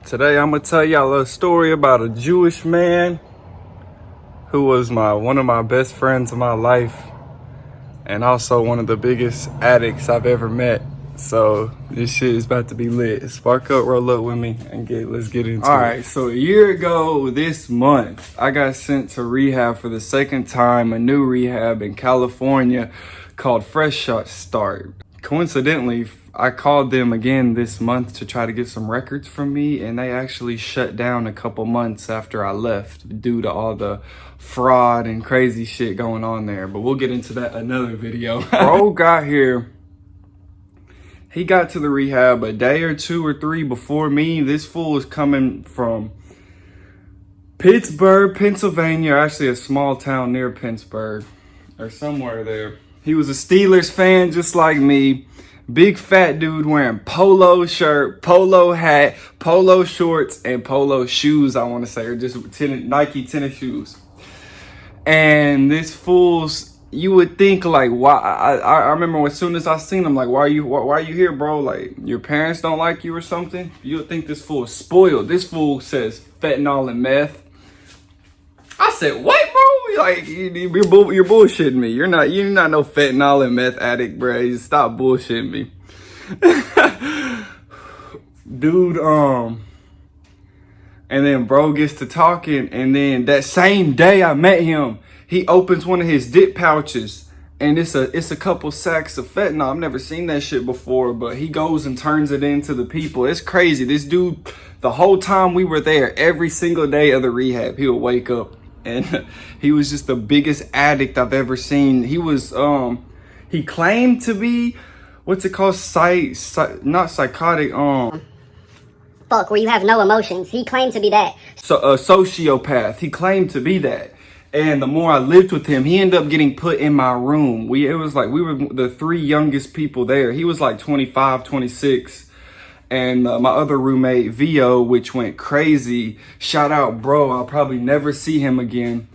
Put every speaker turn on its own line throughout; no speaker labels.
Today I'm gonna tell y'all a story about a Jewish man who was one of my best friends in my life and also one of the biggest addicts I've ever met. So this shit is about to be lit. Spark up, roll up with me, and let's get into it. All right, so a year ago this month, I got sent to rehab for the second time, a new rehab in California called Fresh Start. Coincidentally, I called them again this month to try to get some records from me, and they actually shut down a couple months after I left due to all the fraud and crazy shit going on there. But we'll get into that another video. Bro got here. He got to the rehab a day or two or three before me. This fool was coming from Pittsburgh, Pennsylvania, actually a small town near Pittsburgh or somewhere there. He was a Steelers fan just like me. Big fat dude wearing polo shirt, polo hat, polo shorts, and polo shoes, I want to say, or just Nike tennis shoes. And this fool's, you would think like, why? I remember as soon as I seen him, like, why are you here, bro? Like, your parents don't like you or something? You would think this fool is spoiled. This fool says fentanyl and meth. I said, what, bro? Like, you're bullshitting me. You're not no fentanyl and meth addict, bro. You stop bullshitting me. Dude, and then bro gets to talking, and then that same day I met him, he opens one of his dip pouches, and it's a couple sacks of fentanyl. I've never seen that shit before, but he goes and turns it into the people. It's crazy. This dude, the whole time we were there, every single day of the rehab, he would wake up. And he was just the biggest addict I've ever seen. He was, he claimed to be, what's it called? Not psychotic,
Fuck, where you have no emotions. He claimed to be that.
So a sociopath. He claimed to be that. And the more I lived with him, he ended up getting put in my room. It was like we were the three youngest people there. He was like 25, 26. And my other roommate, Vio, which went crazy. Shout out, bro. I'll probably never see him again.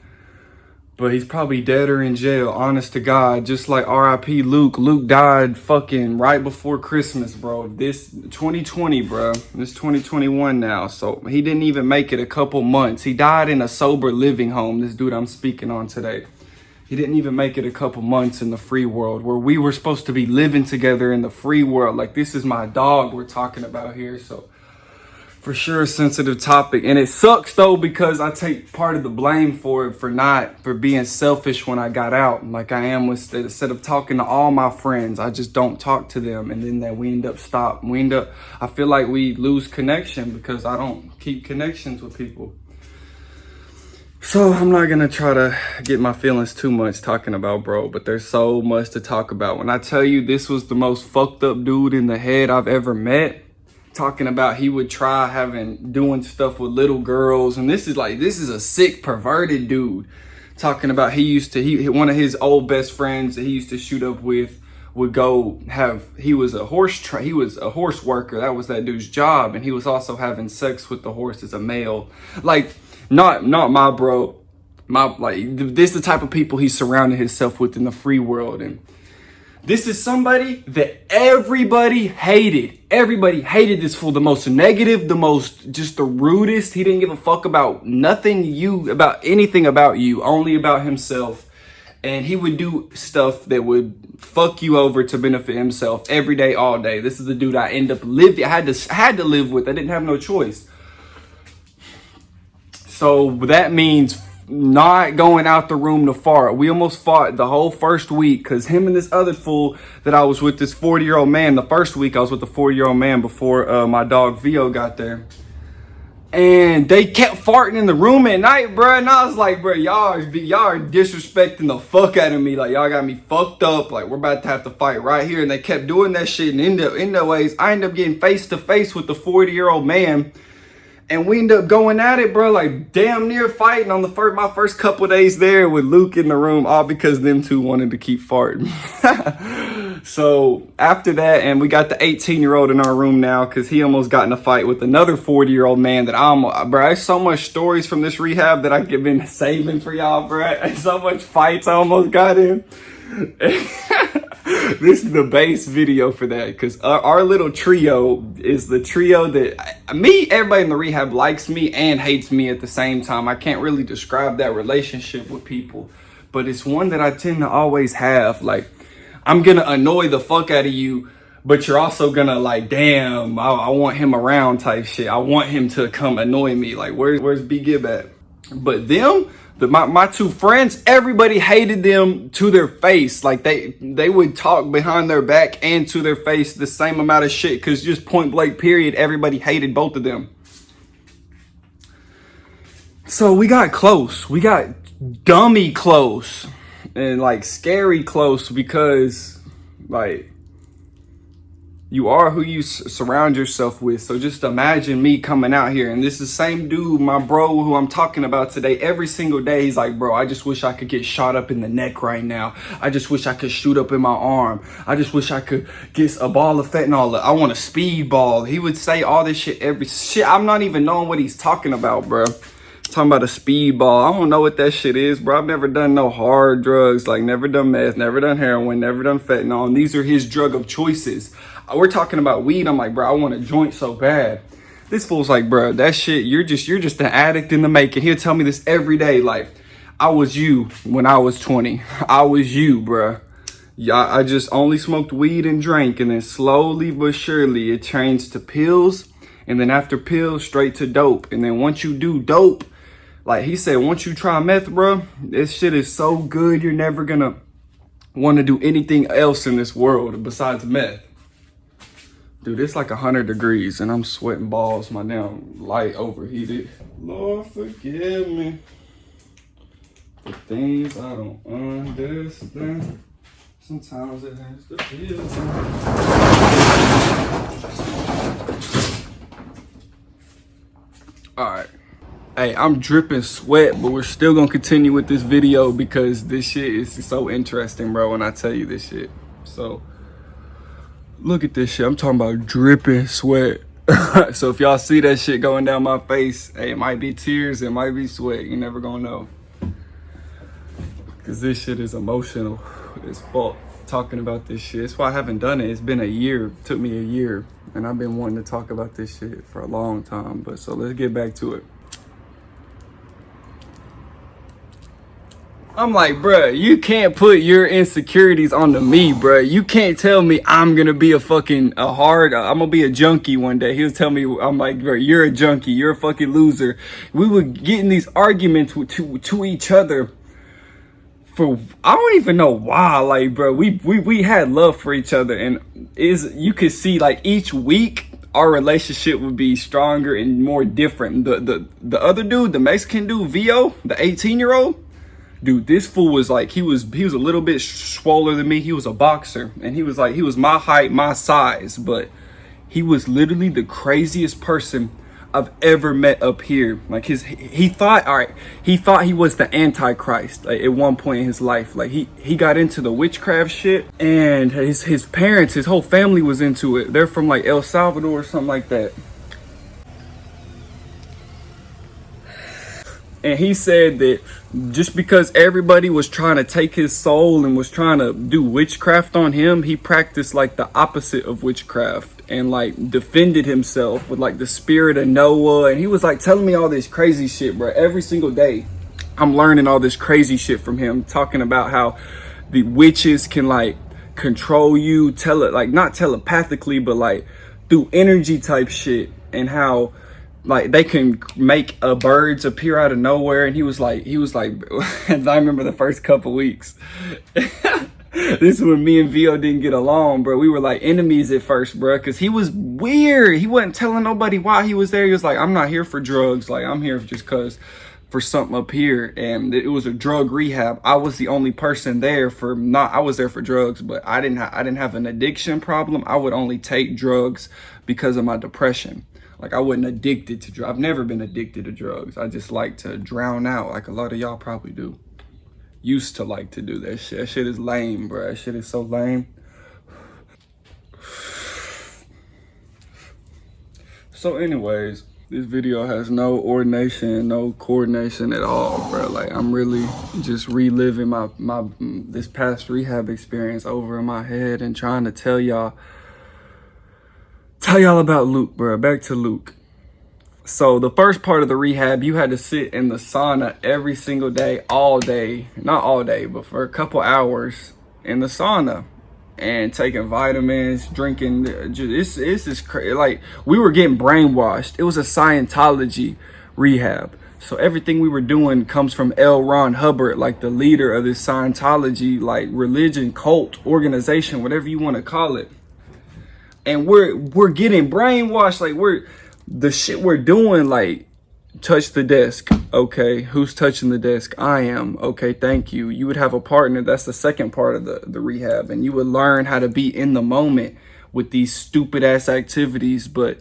But he's probably dead or in jail, honest to God. Just like R.I.P. Luke. Luke died fucking right before Christmas, bro. This 2020, bro. This 2021 now. So he didn't even make it a couple months. He died in a sober living home, this dude I'm speaking on today. He didn't even make it a couple months in the free world, where we were supposed to be living together in the free world. Like, this is my dog we're talking about here. So for sure, a sensitive topic. And it sucks though, because I take part of the blame for it, for being selfish when I got out. Like I am instead of talking to all my friends, I just don't talk to them. And then I feel like we lose connection because I don't keep connections with people. So I'm not gonna try to get my feelings too much talking about bro, but there's so much to talk about. When I tell you this was the most fucked up dude in the head I've ever met, talking about he would try doing stuff with little girls, and this is a sick, perverted dude. Talking about one of his old best friends that he used to shoot up with he was a horse worker. That was that dude's job, and he was also having sex with the horse as a male. Like, not my bro. This is the type of people he surrounded himself with in the free world. And this is somebody that everybody hated. Everybody hated this fool. The most negative, just the rudest. He didn't give a fuck about anything about you, only about himself. And he would do stuff that would fuck you over to benefit himself every day, all day. This is the dude I had to live with. I didn't have no choice. So that means not going out the room to fart. We almost fought the whole first week because him and this other fool that I was with, this 40-year-old man. The first week I was with the 40-year-old man before my dog Vio got there. And they kept farting in the room at night, bro. And I was like, bro, y'all are disrespecting the fuck out of me. Like, y'all got me fucked up. Like, we're about to have to fight right here. And they kept doing that shit. And in the ways, I ended up getting face to face with the 40-year-old man. And we ended up going at it, bro, like damn near fighting on my first couple days there with Luke in the room, all because them two wanted to keep farting. So after that, and we got the 18-year-old in our room now because he almost got in a fight with another 40-year-old man that bro, there's so much stories from this rehab that I've been saving for y'all, bro. There's so much fights I almost got in. This is the base video for that, because our little trio is the trio that everybody in the rehab likes me and hates me at the same time. I can't really describe that relationship with people, but it's one that I tend to always have. Like, I'm gonna annoy the fuck out of you, but you're also gonna like, damn, I want him around type shit. I want him to come annoy me. Like, where's B Gib at? But them, my two friends, everybody hated them to their face. Like, they would talk behind their back and to their face the same amount of shit, because just point blank period, everybody hated both of them. So we got close. We got dummy close and like scary close, because like, you are who you surround yourself with. So just imagine me coming out here, and this is the same dude, my bro, who I'm talking about today. Every single day, he's like, bro, I just wish I could get shot up in the neck right now. I just wish I could shoot up in my arm. I just wish I could get a ball of fentanyl. I want a speedball. He would say all this shit, I'm not even knowing what he's talking about, bro. Talking about a speedball. I don't know what that shit is, bro. I've never done no hard drugs, like never done meth, never done heroin, never done fentanyl. And these are his drug of choices. We're talking about weed. I'm like, bro, I want a joint so bad. This fool's like, bro, that shit, you're just an addict in the making. He'll tell me this every day. Like, I was you when I was 20. I was you, bro. Yeah, I just only smoked weed and drank, and then slowly but surely it changed to pills, and then after pills, straight to dope. And then once you do dope, like he said, once you try meth, bro, this shit is so good, you're never gonna want to do anything else in this world besides meth. Dude, it's like 100 degrees and I'm sweating balls. My damn light overheated. Lord, forgive me for things I don't understand. Sometimes it has to feel. All right. Hey, I'm dripping sweat, but we're still gonna continue with this video because this shit is so interesting, bro, when I tell you this shit. So, look at this shit. I'm talking about dripping sweat. So if y'all see that shit going down my face, hey, it might be tears, it might be sweat. You never gonna know. Because this shit is emotional as fuck, talking about this shit. That's why I haven't done it. It's been a year. It took me a year. And I've been wanting to talk about this shit for a long time. But so let's get back to it. I'm like, bruh, you can't put your insecurities onto me, bruh. You can't tell me I'm gonna be I'm gonna be a junkie one day. He was telling me, I'm like, bruh, you're a junkie, you're a fucking loser. We would get in these arguments to each other for, I don't even know why, like, bro, we had love for each other, and you could see, like, each week, our relationship would be stronger and more different. The other dude, the Mexican dude, Vio, the 18-year-old, dude, this fool was like, he was a little bit swoller than me. He was a boxer, and he was my height, my size, but he was literally the craziest person I've ever met up here. Like, he thought he was the Antichrist, like, at one point in his life. Like, he got into the witchcraft shit, and his parents, his whole family was into it. They're from like El Salvador or something like that. And he said that just because everybody was trying to take his soul and was trying to do witchcraft on him, he practiced like the opposite of witchcraft and like defended himself with like the spirit of Noah. And he was like telling me all this crazy shit, bro. Every single day I'm learning all this crazy shit from him, talking about how the witches can like control you, not telepathically, but like through energy type shit, and how like they can make birds appear out of nowhere. And he was like and I remember the first couple weeks this is when me and Vio didn't get along, bro. We were like enemies at first, bro, because he was weird. He wasn't telling nobody why he was there. He was like, I'm not here for drugs, like I'm here just cause for something up here. And it was a drug rehab. I was the only person there I was there for drugs, but I didn't have an addiction problem. I would only take drugs because of my depression. Like, I wasn't addicted to drugs. I've never been addicted to drugs. I just like to drown out, like a lot of y'all probably do. Used to like to do that shit. That shit is lame, bro. That shit is so lame. So anyways, This video has no ordination, no coordination at all, bro. Like, I'm really just reliving my this past rehab experience over in my head and trying to tell y'all about Luke, bro. Back to Luke. So the first part of the rehab, you had to sit in the sauna every single day, all day. Not all day, but for a couple hours in the sauna. And taking vitamins, drinking, it's just crazy. Like, we were getting brainwashed. It was a Scientology rehab. So everything we were doing comes from L. Ron Hubbard, like the leader of this Scientology, like religion, cult, organization, whatever you want to call it. And we're getting brainwashed. Like, the shit we're doing, like, touch the desk. Okay, who's touching the desk? I am. Okay, thank you. You would have a partner. That's the second part of the rehab. And you would learn how to be in the moment with these stupid ass activities. But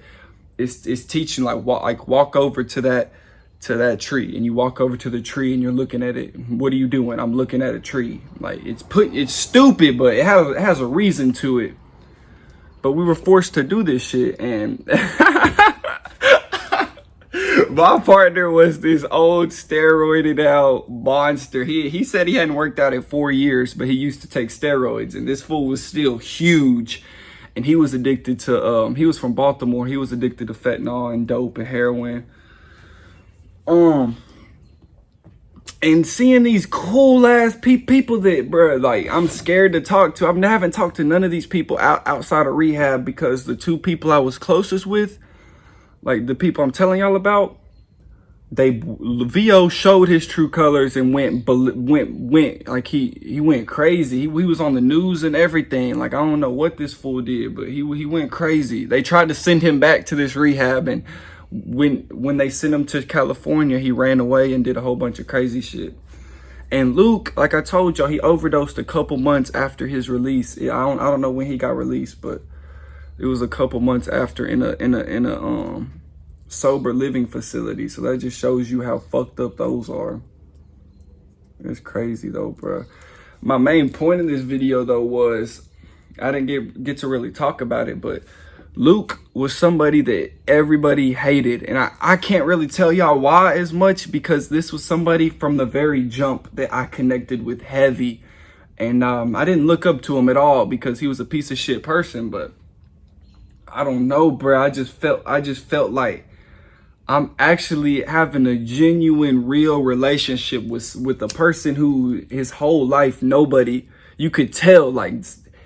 it's teaching, like walk over to that tree, and you walk over to the tree and you're looking at it. What are you doing? I'm looking at a tree. Like, it's stupid, but it has a reason to it. But we were forced to do this shit, and my partner was this old steroided out monster. He said he hadn't worked out in 4 years, but he used to take steroids, and this fool was still huge. And he was addicted to, he was from Baltimore. He was addicted to fentanyl and dope and heroin. And seeing these cool ass people that, bro, like, I'm scared to talk to. I haven't talked to none of these people outside of rehab, because the two people I was closest with, like the people I'm telling y'all about, VO showed his true colors and went like he went crazy. He was on the news and everything. Like, I don't know what this fool did, but he went crazy. They tried to send him back to this rehab, and when they sent him to California, he ran away and did a whole bunch of crazy shit. And Luke, like I told y'all, he overdosed a couple months after his release. I don't know when he got released, but it was a couple months after in a sober living facility. So that just shows you how fucked up those are. It's crazy though, bro. My main point in this video though was, I didn't get to really talk about it, but Luke was somebody that everybody hated, and I can't really tell y'all why as much, because this was somebody from the very jump that I connected with heavy. And I didn't look up to him at all because he was a piece of shit person, but I don't know, bro. I just felt like I'm actually having a genuine, real relationship with a person who his whole life, you could tell, like,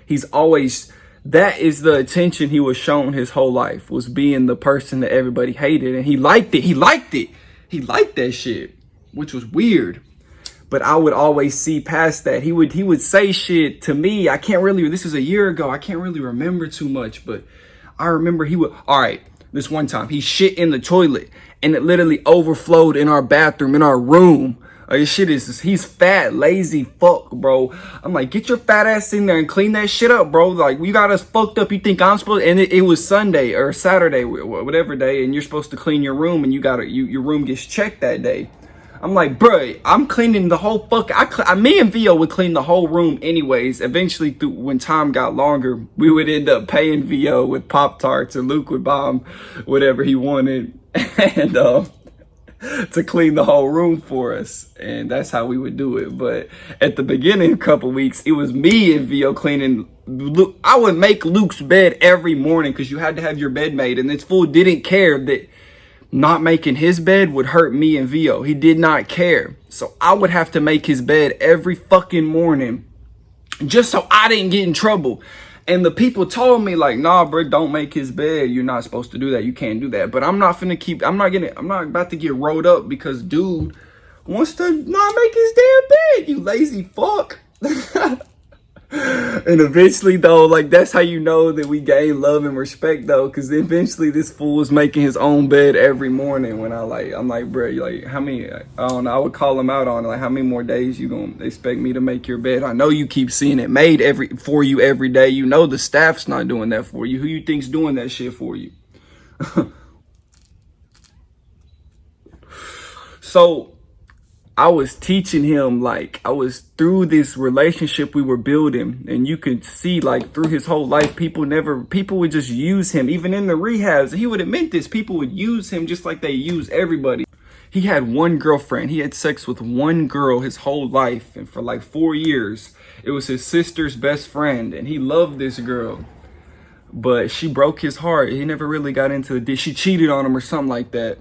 he's always, that is the attention he was shown his whole life, was being the person that everybody hated. And he liked it. He liked that shit, which was weird. But I would always see past that. He would say shit to me. This was a year ago. I can't really remember too much, but I remember this one time he shit in the toilet and it literally overflowed in our bathroom, in our room. He's fat, lazy fuck, bro. I'm like, get your fat ass in there and clean that shit up, bro. Like, you got us fucked up. You think I'm supposed, and it was Sunday or Saturday, whatever day, and you're supposed to clean your room, and your room gets checked that day. I'm like, bro, I'm cleaning the whole me and Vio would clean the whole room anyways. Eventually, when time got longer, we would end up paying Vio with Pop-Tarts, and Luke would buy him whatever he wanted, and to clean the whole room for us. And that's how we would do it. But at the beginning, a couple weeks, it was me and Vio cleaning. I would make Luke's bed every morning because you had to have your bed made, and this fool didn't care that not making his bed would hurt me and Vio. He did not care. So I would have to make his bed every fucking morning just so I didn't get in trouble. And the people told me, like, nah, bro, don't make his bed. You're not supposed to do that. You can't do that. But I'm not about to get rolled up because dude wants to not make his damn bed, you lazy fuck. And eventually, though, like, that's how you know that we gain love and respect, though, because eventually this fool was making his own bed every morning. When I'm like, bro, like, how many, I don't know, I would call him out on it, like, how many more days you gonna expect me to make your bed? I know you keep seeing it made for you every day. You know the staff's not doing that for you. Who you think's doing that shit for you? So I was teaching him, like, I was through this relationship we were building, and you could see, like, through his whole life, people would just use him. Even in the rehabs, he would admit this, people would use him just like they use everybody. He had one girlfriend. He had sex with one girl his whole life, and for like 4 years. It was his sister's best friend, and he loved this girl. But she broke his heart. He never really got into it. She cheated on him or something like that.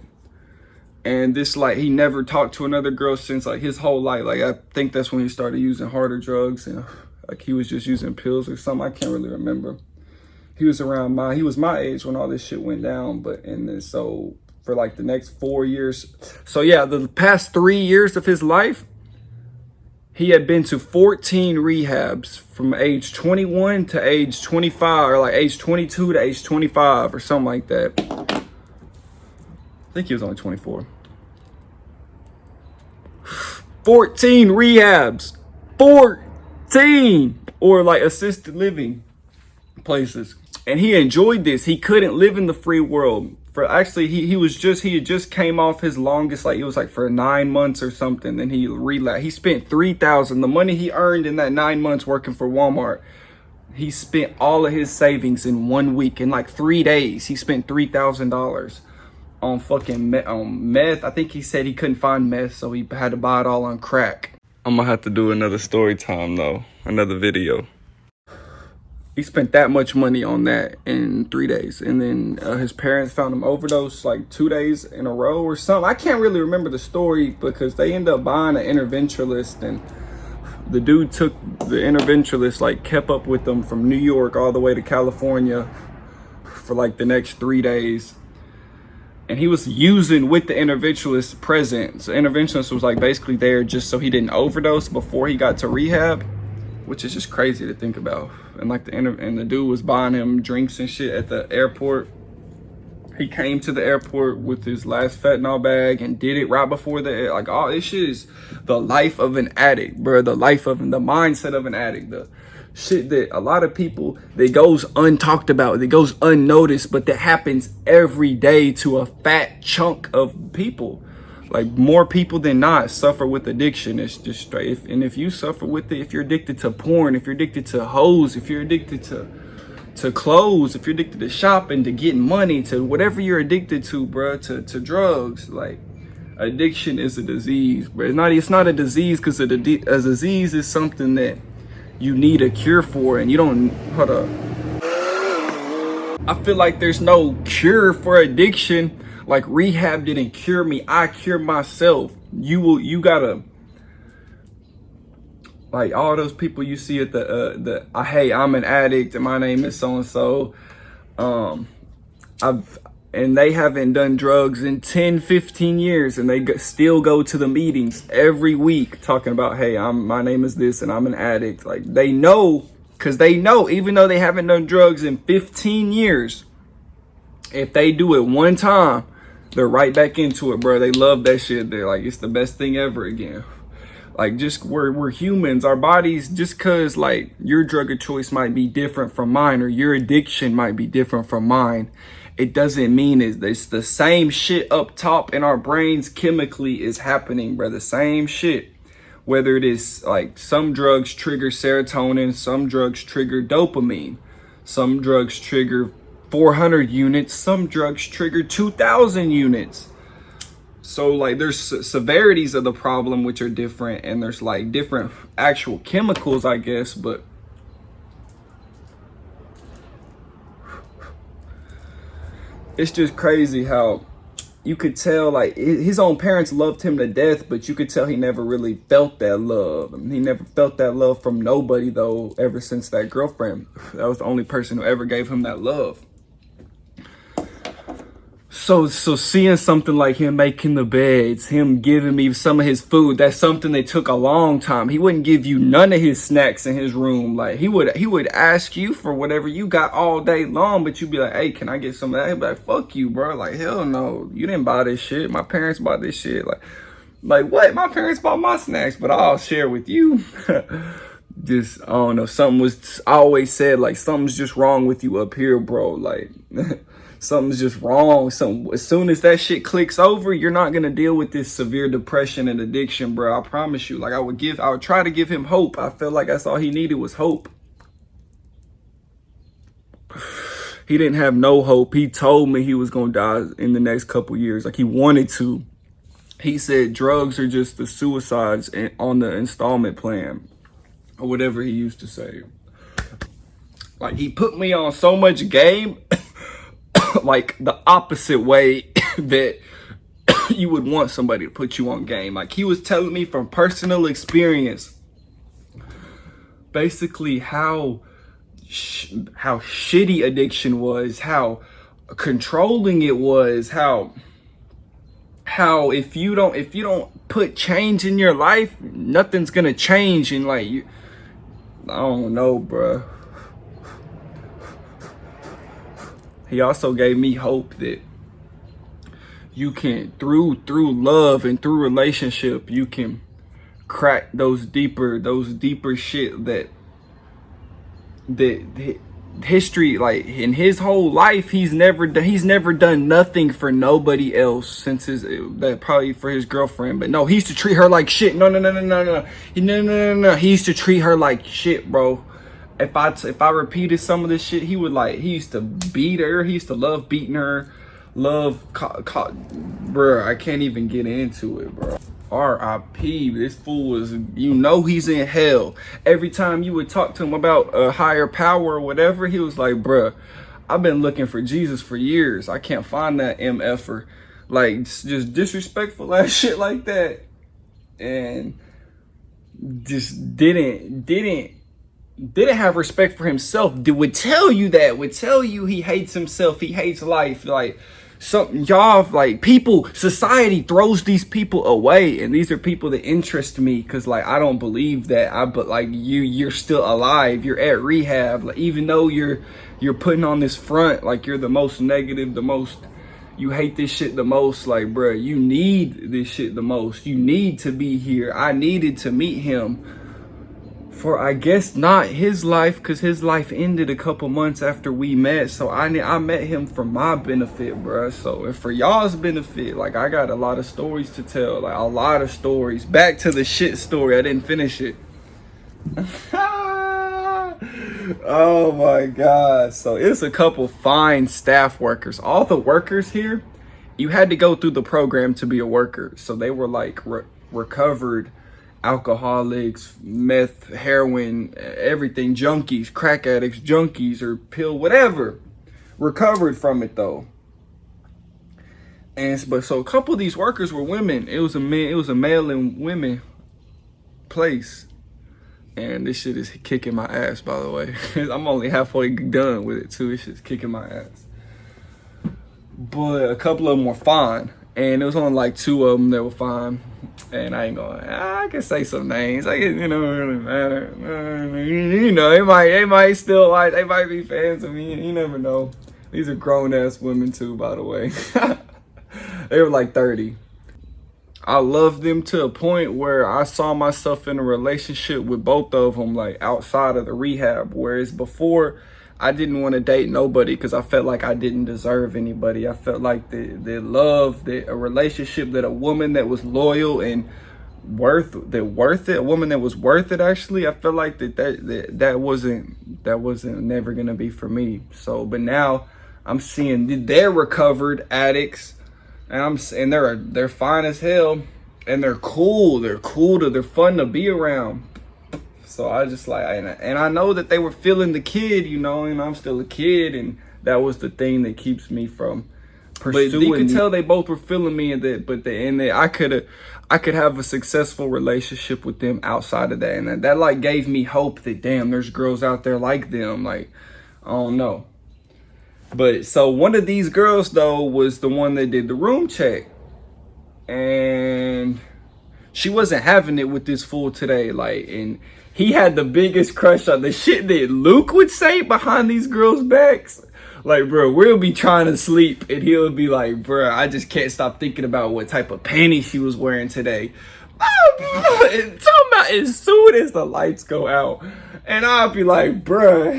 And this, like, he never talked to another girl since, like, his whole life. Like, I think that's when he started using harder drugs, and like he was just using pills or something. I can't really remember. He was my age when all this shit went down. But, and then so for like the next 4 years. So yeah, the past 3 years of his life, he had been to 14 rehabs from age 21 to age 25, or like age 22 to age 25 or something like that. I think he was only 24. 14 rehabs. 14! Or like assisted living places. And he enjoyed this. He couldn't live in the free world. For actually, he had just came off his longest, like it was like for 9 months or something. Then he relapsed. He spent $3,000. The money he earned in that 9 months working for Walmart, he spent all of his savings in 1 week. In like 3 days, he spent $3,000 on fucking meth. I think he said he couldn't find meth, so he had to buy it all on crack. I'm gonna have to do another story time though, another video. He spent that much money on that in 3 days. And then his parents found him overdosed like 2 days in a row or something. I can't really remember the story because they ended up buying an interventionist, and the dude took the interventionist, like kept up with them from New York all the way to California for like the next 3 days. And he was using with the interventionist present. So interventionist was like basically there just so he didn't overdose before he got to rehab, which is just crazy to think about. And like the dude was buying him drinks and shit at the airport. He came to the airport with his last fentanyl bag and did it right before like, oh, this shit is the life of an addict, bro. The mindset of an addict. The shit that a lot of people, that goes untalked about, that goes unnoticed, but that happens every day to a fat chunk of people. Like more people than not suffer with addiction. It's just straight. And if you suffer with it, if you're addicted to porn, if you're addicted to hoes, if you're addicted to clothes, if you're addicted to shopping, to getting money, to whatever you're addicted to, bro, to drugs, like addiction is a disease, bro. It's not a disease because a disease is something that you need a cure for, and you don't. Hold up. I feel like there's no cure for addiction. Like rehab didn't cure me. I cured myself. You gotta, like all those people you see at hey, I'm an addict and my name is so and so. And they haven't done drugs in 10, 15 years, and they still go to the meetings every week talking about, hey, my name is this and I'm an addict. Like they know, because they know, even though they haven't done drugs in 15 years, if they do it one time, they're right back into it, bro. They love that shit. They're like, it's the best thing ever again. Like, just we're humans. Our bodies, just cause like your drug of choice might be different from mine, or your addiction might be different from mine, it doesn't mean it's the same shit up top in our brains chemically is happening, bro. The same shit. Whether it is like some drugs trigger serotonin, some drugs trigger dopamine, some drugs trigger 400 units, some drugs trigger 2,000 units. So like there's severities of the problem which are different, and there's like different actual chemicals, I guess, but it's just crazy how you could tell like his own parents loved him to death, but you could tell he never really felt that love. I mean, he never felt that love from nobody though, ever since that girlfriend. That was the only person who ever gave him that love. So seeing something like him making the beds, him giving me some of his food, that's something that took a long time. He wouldn't give you none of his snacks in his room. Like he would ask you for whatever you got all day long, but you'd be like, hey, can I get some of that? He'd be like, fuck you, bro. Like, hell no, you didn't buy this shit. My parents bought this shit. Like what? My parents bought my snacks, but I'll share with you. Just, I don't know, something was, I always said like, something's just wrong with you up here, bro. Like something's just wrong. As soon as that shit clicks over, you're not gonna deal with this severe depression and addiction, bro. I promise you. Like I would try to give him hope. I felt like that's all he needed was hope. He didn't have no hope. He told me he was gonna die in the next couple years. Like he wanted to. He said drugs are just the suicides on the installment plan, or whatever he used to say. Like he put me on so much game, like the opposite way that you would want somebody to put you on game. Like he was telling me from personal experience, basically how shitty addiction was, how controlling it was, how if you don't put change in your life, nothing's gonna change. And like I don't know, bruh. He also gave me hope that you can, through love and through relationship, you can crack those deeper shit that history, like in his whole life, he's never done nothing for nobody else since that probably for his girlfriend. But no, he used to treat her like shit. No. He used to treat her like shit, bro. If I repeated some of this shit, he used to beat her. He used to love beating her. Bro, I can't even get into it, bro. R.I.P. This fool was, he's in hell. Every time you would talk to him about a higher power or whatever, he was like, bruh, I've been looking for Jesus for years. I can't find that MFer. Like, just disrespectful ass shit like that. And just didn't have respect for himself. Would tell you he hates himself, he hates life. Like, something y'all, like, people, society throws these people away, and these are people that interest me, because like I don't believe that. But like you're still alive, you're at rehab, like even though you're putting on this front like you're the most negative, the most, you hate this shit the most. Like, bruh, you need this shit the most. You need to be here. I needed to meet him for, I guess, not his life, because his life ended a couple months after we met. So I met him for my benefit, bruh. So, and for y'all's benefit, like I got a lot of stories to tell, like a lot of stories. Back to the shit story, I didn't finish it. Oh my God. So it's a couple fine staff workers. All the workers here, you had to go through the program to be a worker. So they were like recovered alcoholics, meth, heroin, everything, junkies, crack addicts, junkies, or pill, whatever. Recovered from it though. But so a couple of these workers were women. It was a male and women place. And this shit is kicking my ass, by the way. I'm only halfway done with it too. This shit's kicking my ass. But a couple of them were fine. And it was only like 2 of them that were fine. And I can say some names. I guess, it don't really matter. They might still like, they might be fans of me. You never know. These are grown ass women too, by the way. They were like 30. I loved them to a point where I saw myself in a relationship with both of them, like outside of the rehab. Whereas before, I didn't want to date nobody because I felt like I didn't deserve anybody. I felt like the love, a relationship, that a woman that was loyal and worth it, a woman that was worth it. Actually, I felt like that wasn't never gonna be for me. So, but now I'm seeing they're recovered addicts, and they're fine as hell, and they're cool. They're fun to be around. So I just like, and I know that they were feeling the kid, and I'm still a kid, and that was the thing that keeps me from pursuing. But you could tell they both were feeling me, and I could have a successful relationship with them outside of that, and that like gave me hope that damn, there's girls out there like them. Like, I don't know. But so one of these girls though was the one that did the room check, and she wasn't having it with this fool today, like, and he had the biggest crush on the shit that Luke would say behind these girls' backs. Like, bro, we'll be trying to sleep, and he'll be like, bro, I just can't stop thinking about what type of panties she was wearing today. And talking about as soon as the lights go out, and I'll be like, bro,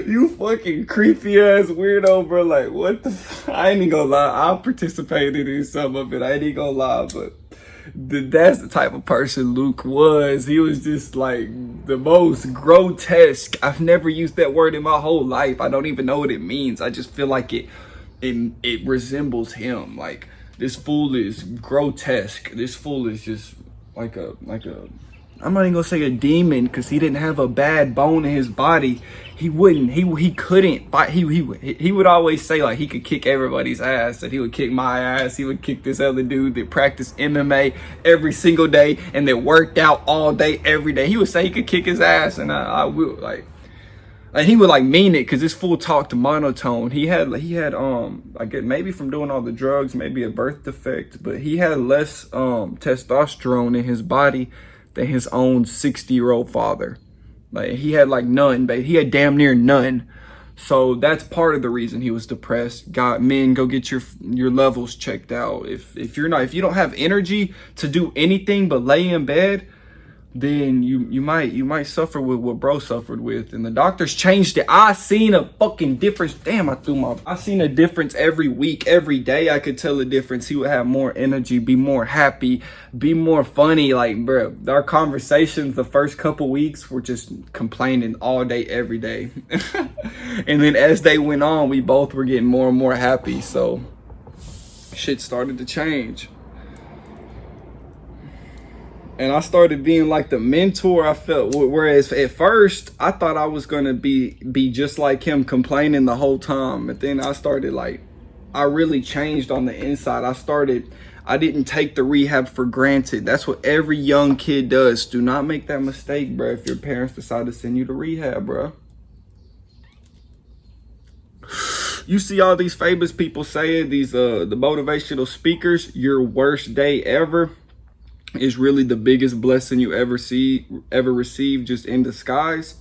You fucking creepy ass weirdo, bro. Like, what the I ain't even gonna lie. I participated in some of it. I ain't even gonna lie, but that's the type of person Luke was. He was just like the most grotesque. I've never used that word in my whole life. I don't even know what it means. I just feel like it resembles him. Like, this fool is grotesque. This fool is just like a I'm not even gonna say a demon, because he didn't have a bad bone in his body. He couldn't fight. He would always say like he could kick everybody's ass, that he would kick my ass. He would kick this other dude that practiced MMA every single day and that worked out all day every day. He would say he could kick his ass, and I will like he would like mean it, because this fool talked monotone. He had I get maybe from doing all the drugs, maybe a birth defect, but he had less testosterone in his body than his own 60-year-old father. Like, he had like none, but he had damn near none. So that's part of the reason he was depressed. Men, go get your levels checked out. If you don't have energy to do anything but lay in bed, then you might suffer with what bro suffered with. And the doctors changed it. I seen a fucking difference. Damn, I seen a difference every week, every day. I could tell a difference. He would have more energy, be more happy, be more funny. Like, bro, our conversations the first couple weeks were just complaining all day, every day. And then as they went on, we both were getting more and more happy. So shit started to change. And I started being like the mentor I felt. Whereas at first, I thought I was gonna be just like him, complaining the whole time. But then I started I really changed on the inside. I didn't take the rehab for granted. That's what every young kid does. Do not make that mistake, bro, if your parents decide to send you to rehab, bro. You see all these famous people saying, the motivational speakers, your worst day ever is really the biggest blessing you ever receive, just in disguise.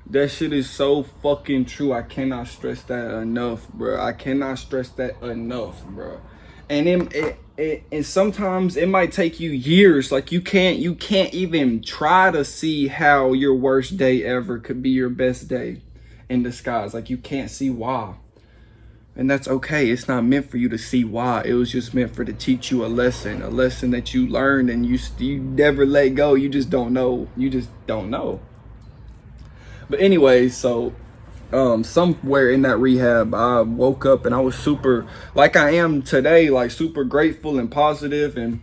That shit is so fucking true. I cannot stress that enough, bro. I cannot stress that enough, bro. And and sometimes it might take you years. Like, you can't even try to see how your worst day ever could be your best day in disguise. Like, you can't see why. And that's okay. It's not meant for you to see why. It was just meant to teach you a lesson that you learned, and you never let go. You just don't know. You just don't know. But anyway, so somewhere in that rehab, I woke up and I was super, like I am today, like super grateful and positive and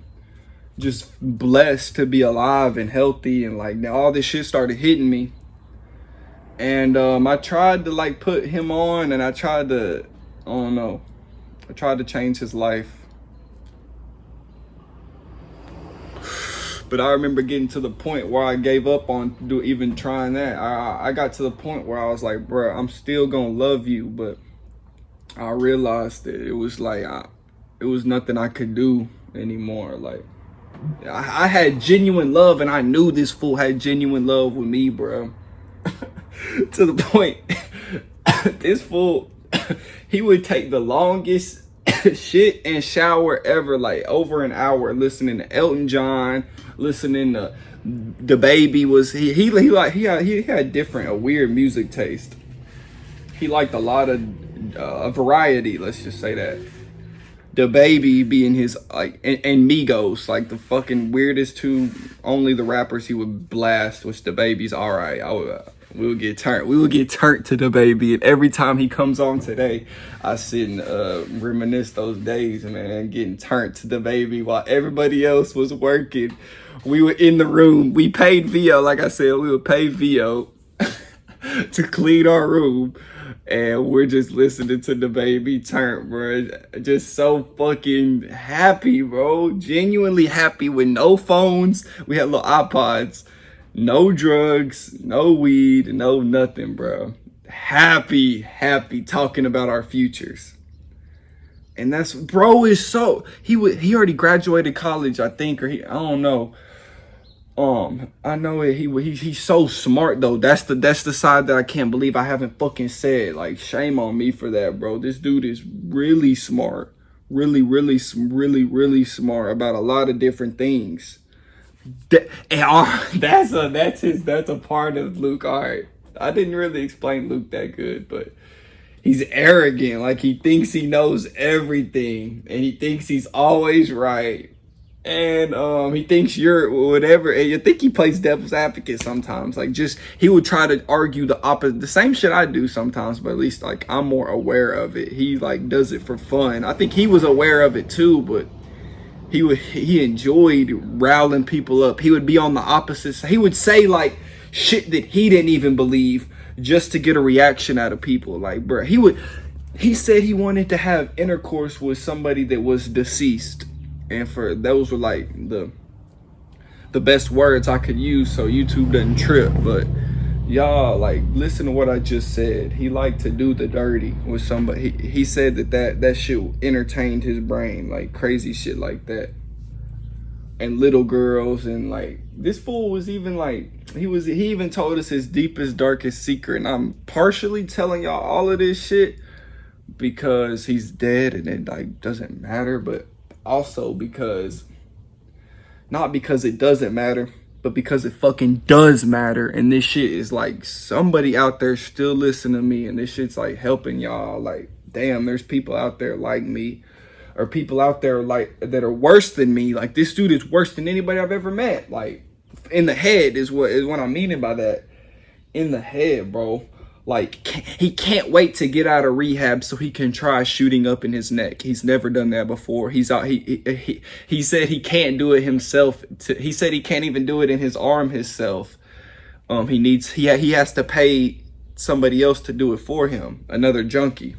just blessed to be alive and healthy. And like, now all this shit started hitting me. And I tried to like put him on, and I tried to change his life. But I remember getting to the point where I gave up on even trying that. I got to the point where I was like, bro, I'm still gonna love you. But I realized that it was like, it was nothing I could do anymore. Like, I had genuine love, and I knew this fool had genuine love with me, bro. To the point, this fool, he would take the longest shit and shower ever, like over an hour, listening to Elton John, listening to the baby. Was he had a weird music taste. He liked a lot of a variety, let's just say that. The baby being his, like, and Migos, like the fucking weirdest two. Only the rappers he would blast, which the baby's all right. We would get turned to the baby, and every time he comes on today, I sit and reminisce those days, man, getting turned to the baby while everybody else was working. We were in the room. We paid VO, like I said, we would pay VO to clean our room, and we're just listening to the baby turn, bro. Just so fucking happy, bro. Genuinely happy, with no phones. We had little iPods. No drugs, no weed, no nothing, bro. Happy talking about our futures. And that's, bro, is so, he already graduated college, I think, or I don't know. I know it, he's so smart though. That's the side that I can't believe I haven't fucking said. Like, shame on me for that, bro. This dude is really smart. Really smart about a lot of different things. That's a part of Luke. All right, I didn't really explain Luke that good, but he's arrogant. Like, he thinks he knows everything, and he thinks he's always right. And he thinks you're whatever. And you think he plays devil's advocate sometimes. Like, just, he would try to argue the opposite, the same shit I do sometimes, but at least like I'm more aware of it. He like does it for fun. I think he was aware of it too, but he enjoyed riling people up. He would be on the opposite side. He would say like shit that he didn't even believe just to get a reaction out of people. Like, bro, he said he wanted to have intercourse with somebody that was deceased. And for those were like the best words I could use so YouTube doesn't trip. But y'all, like, listen to what I just said. He liked to do the dirty with somebody. He said that shit entertained his brain, like crazy shit like that. And little girls, and like, this fool was even like, he even told us his deepest, darkest secret. And I'm partially telling y'all all of this shit because he's dead and it like doesn't matter, but also because, not because it doesn't matter, but because it fucking does matter. And this shit is like, somebody out there still listening to me, and this shit's like helping y'all. Like, damn, there's people out there like me, or people out there like that are worse than me. Like, this dude is worse than anybody I've ever met. Like, in the head is what I'm meaning by that. In the head, bro. Like, he can't wait to get out of rehab so he can try shooting up in his neck. He's never done that before. He's out. He said he can't do it himself. He said he can't even do it in his arm himself. He has to pay somebody else to do it for him, another junkie.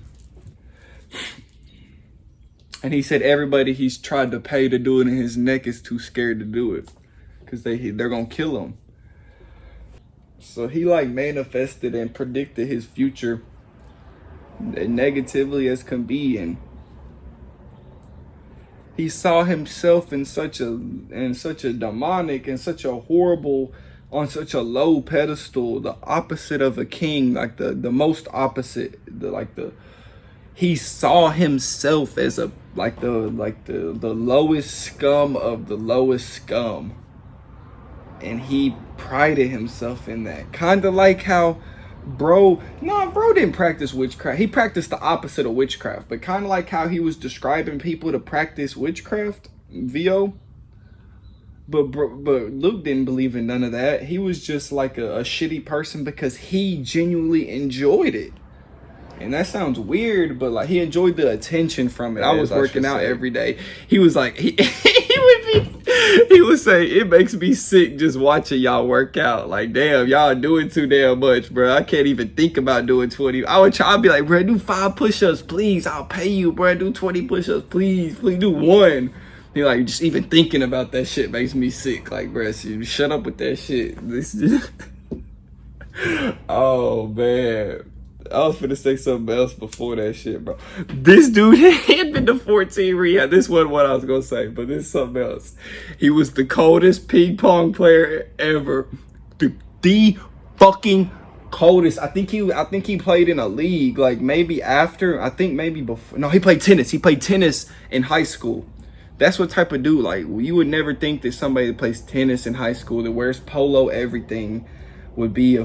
And he said everybody he's tried to pay to do it in his neck is too scared to do it because they're gonna kill him. So he like manifested and predicted his future negatively as can be, and he saw himself in such a demonic and such a horrible, on such a low pedestal, the opposite of a king, like the most opposite, he saw himself as the lowest scum of the lowest scum. And he prided himself in that. Kind of like how bro didn't practice witchcraft. He practiced the opposite of witchcraft. But kind of like how he was describing people to practice witchcraft, VO. But Luke didn't believe in none of that. He was just like a shitty person because he genuinely enjoyed it. And that sounds weird, but like, he enjoyed the attention from it. I was working out every day. He was like, he would say, it makes me sick just watching y'all work out. Like, damn, y'all doing too damn much, bro. I can't even think about doing 20. I'd be like, bro, do 5 push-ups, please. I'll pay you, bro. Do 20 push-ups, please. Please do 1. He like, just even thinking about that shit makes me sick. Like, bro, shut up with that shit. Oh, man. I was finna say something else before that shit, bro. This dude had been to 14 rehab. This wasn't what I was gonna say, but this is something else. He was the coldest ping pong player ever. The fucking coldest. I think he played in a league, like maybe after, maybe before. No, he played tennis. He played tennis in high school. That's what type of dude, like, you would never think that somebody that plays tennis in high school, that wears polo, everything, would be a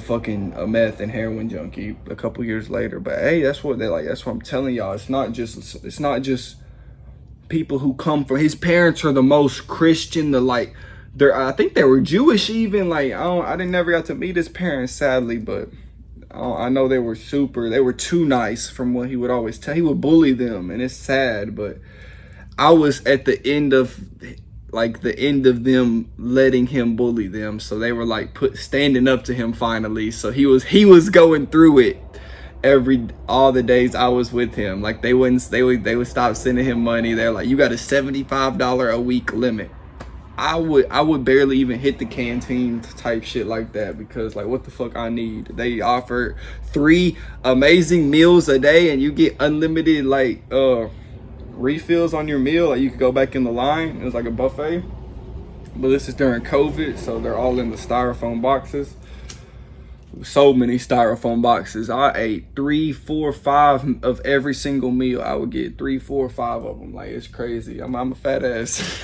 meth and heroin junkie a couple years later. But hey, that's what I'm telling y'all. It's not just people who come from, his parents are the most Christian, I think they were Jewish even. Like, I never got to meet his parents, sadly, but I know they were too nice from what he would always tell. He would bully them, and it's sad, but I was at the end of them letting him bully them, so they were like standing up to him finally. So he was going through it all the days I was with him. Like, they would stop sending him money. They're like, you got a $75 a week limit. I would barely even hit the canteen type shit like that, because like, what the fuck I need? They offer 3 amazing meals a day, and you get unlimited refills on your meal. Like, you could go back in the line. It was like a buffet, but this is during COVID, so they're all in the styrofoam boxes. So many styrofoam boxes. I ate 3, 4, 5 of every single meal. I would get 3, 4, 5 of them. Like, it's crazy. I'm a fat ass.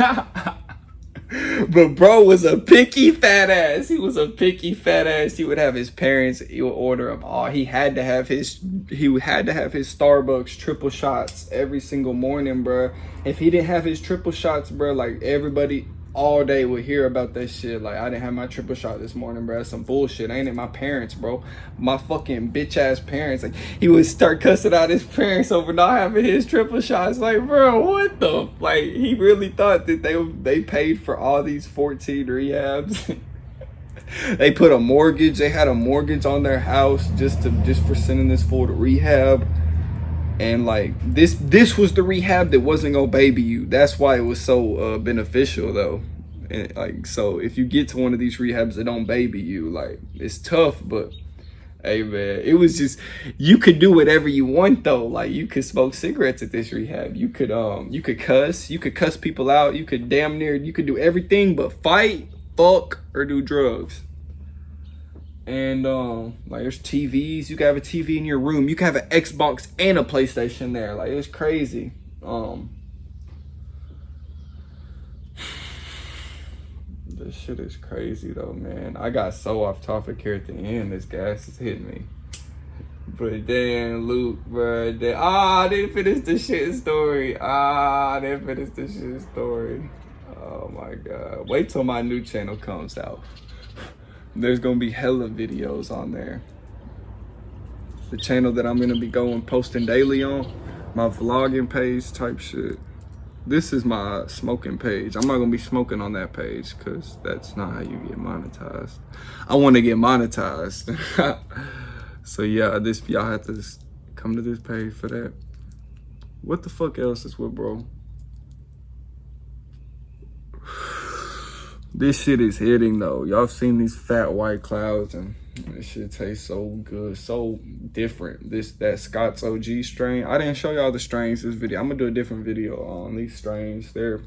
But bro was a picky fat ass. He was a picky fat ass. He would have his parents, he would order him all. He had to have his Starbucks triple shots every single morning, bro. If he didn't have his triple shots, bro, like everybody all day would hear about that shit. Like, I didn't have my triple shot this morning, bro. That's some bullshit. Ain't it? My parents, bro. My fucking bitch ass parents. Like, he would start cussing out his parents over not having his triple shots. Like, bro, what the? Like, he really thought that they paid for all these 14 rehabs. They put a mortgage. They had a mortgage on their house just for sending this fool to rehab. And like this was the rehab that wasn't gonna baby you. That's why it was so beneficial though. And like, so if you get to one of these rehabs that don't baby you, like, it's tough, but hey man, it was just, you could do whatever you want though. Like, you could smoke cigarettes at this rehab. You could cuss people out. You could do everything but fight, fuck, or do drugs. And like, there's TVs. You can have a TV in your room. You can have an Xbox and a PlayStation there. Like, it's crazy. This shit is crazy though, man. I got so off topic here at the end. This gas is hitting me. But then Luke, bro, I didn't finish the shit story. Oh my god. Wait till my new channel comes out. There's gonna be hella videos on there. The channel that I'm gonna be posting daily on, my vlogging page type shit. This is my smoking page. I'm not gonna be smoking on that page because that's not how you get monetized. I want to get monetized. So yeah, y'all have to come to this page for that. What the fuck else is with, bro? This shit is hitting though. Y'all seen these fat white clouds, and this shit tastes so good, so different. That Scott's OG strain. I didn't show y'all the strains this video. I'm gonna do a different video on these strains. They're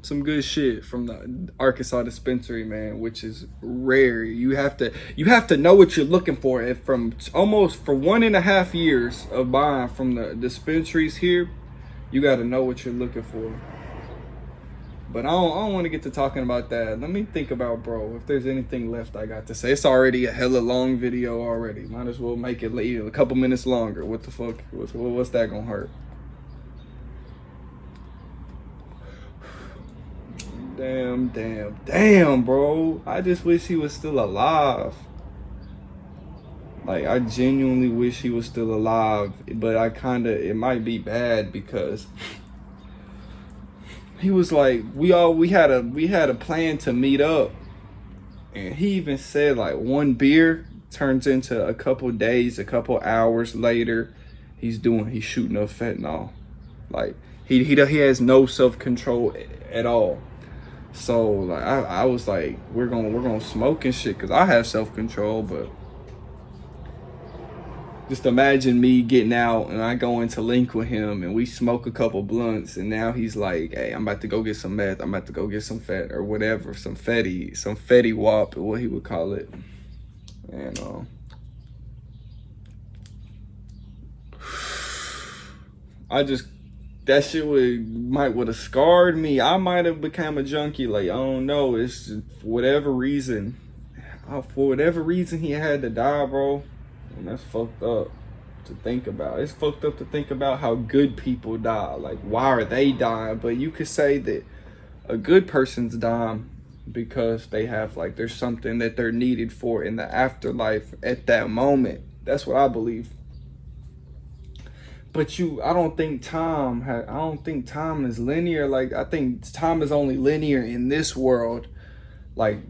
some good shit from the Arkansas dispensary, man, which is rare. You have to know what you're looking for. If for 1.5 years of buying from the dispensaries here, you got to know what you're looking for. But I don't want to get to talking about that. Let me think about, bro, if there's anything left I got to say. It's already a hella long video already. Might as well make it a couple minutes longer. What the fuck? What's that gonna hurt? Damn, bro. I just wish he was still alive. Like, I genuinely wish he was still alive. But it might be bad because he was like, we had a plan to meet up, and he even said like one beer turns into a couple days, a couple hours later, he's shooting up fentanyl. Like, he has no self-control at all. So like, I was like, we're gonna smoke and shit, because I have self-control. But just imagine me getting out and I go into link with him and we smoke a couple blunts, and now he's like, hey, I'm about to go get some meth, I'm about to go get some fat or whatever, some fetty wop, or what he would call it. And that shit would have scarred me. I might have become a junkie. Like, I don't know. It's just, for whatever reason he had to die, bro. And that's fucked up to think about. It's fucked up to think about how good people die. Like, why are they dying? But you could say that a good person's dying because they have, like, there's something that they're needed for in the afterlife at that moment. That's what I believe. But I don't think time is linear. Like, I think time is only linear in this world. Like,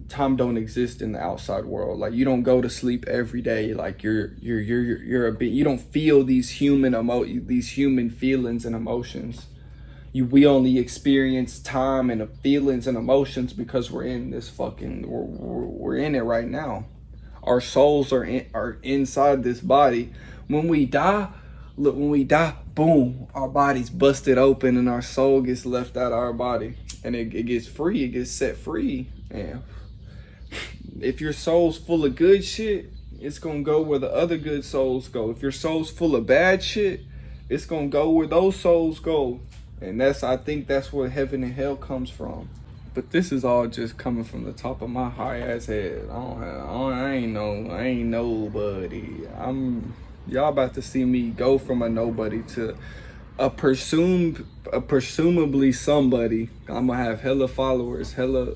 time don't exist in the outside world. Like, you don't go to sleep every day. Like, you're a bit, you don't feel these human feelings and emotions. We only experience time and feelings and emotions because we're in this we're in it right now. Our souls are inside this body. When we die, boom, our body's busted open and our soul gets left out of our body, and it gets free. It gets set free. And if your soul's full of good shit, it's gonna go where the other good souls go. If your soul's full of bad shit, it's gonna go where those souls go. And I think that's where heaven and hell comes from. But this is all just coming from the top of my high ass head. I ain't nobody. Y'all about to see me go from a nobody to presumably somebody. I'm gonna have hella followers, hella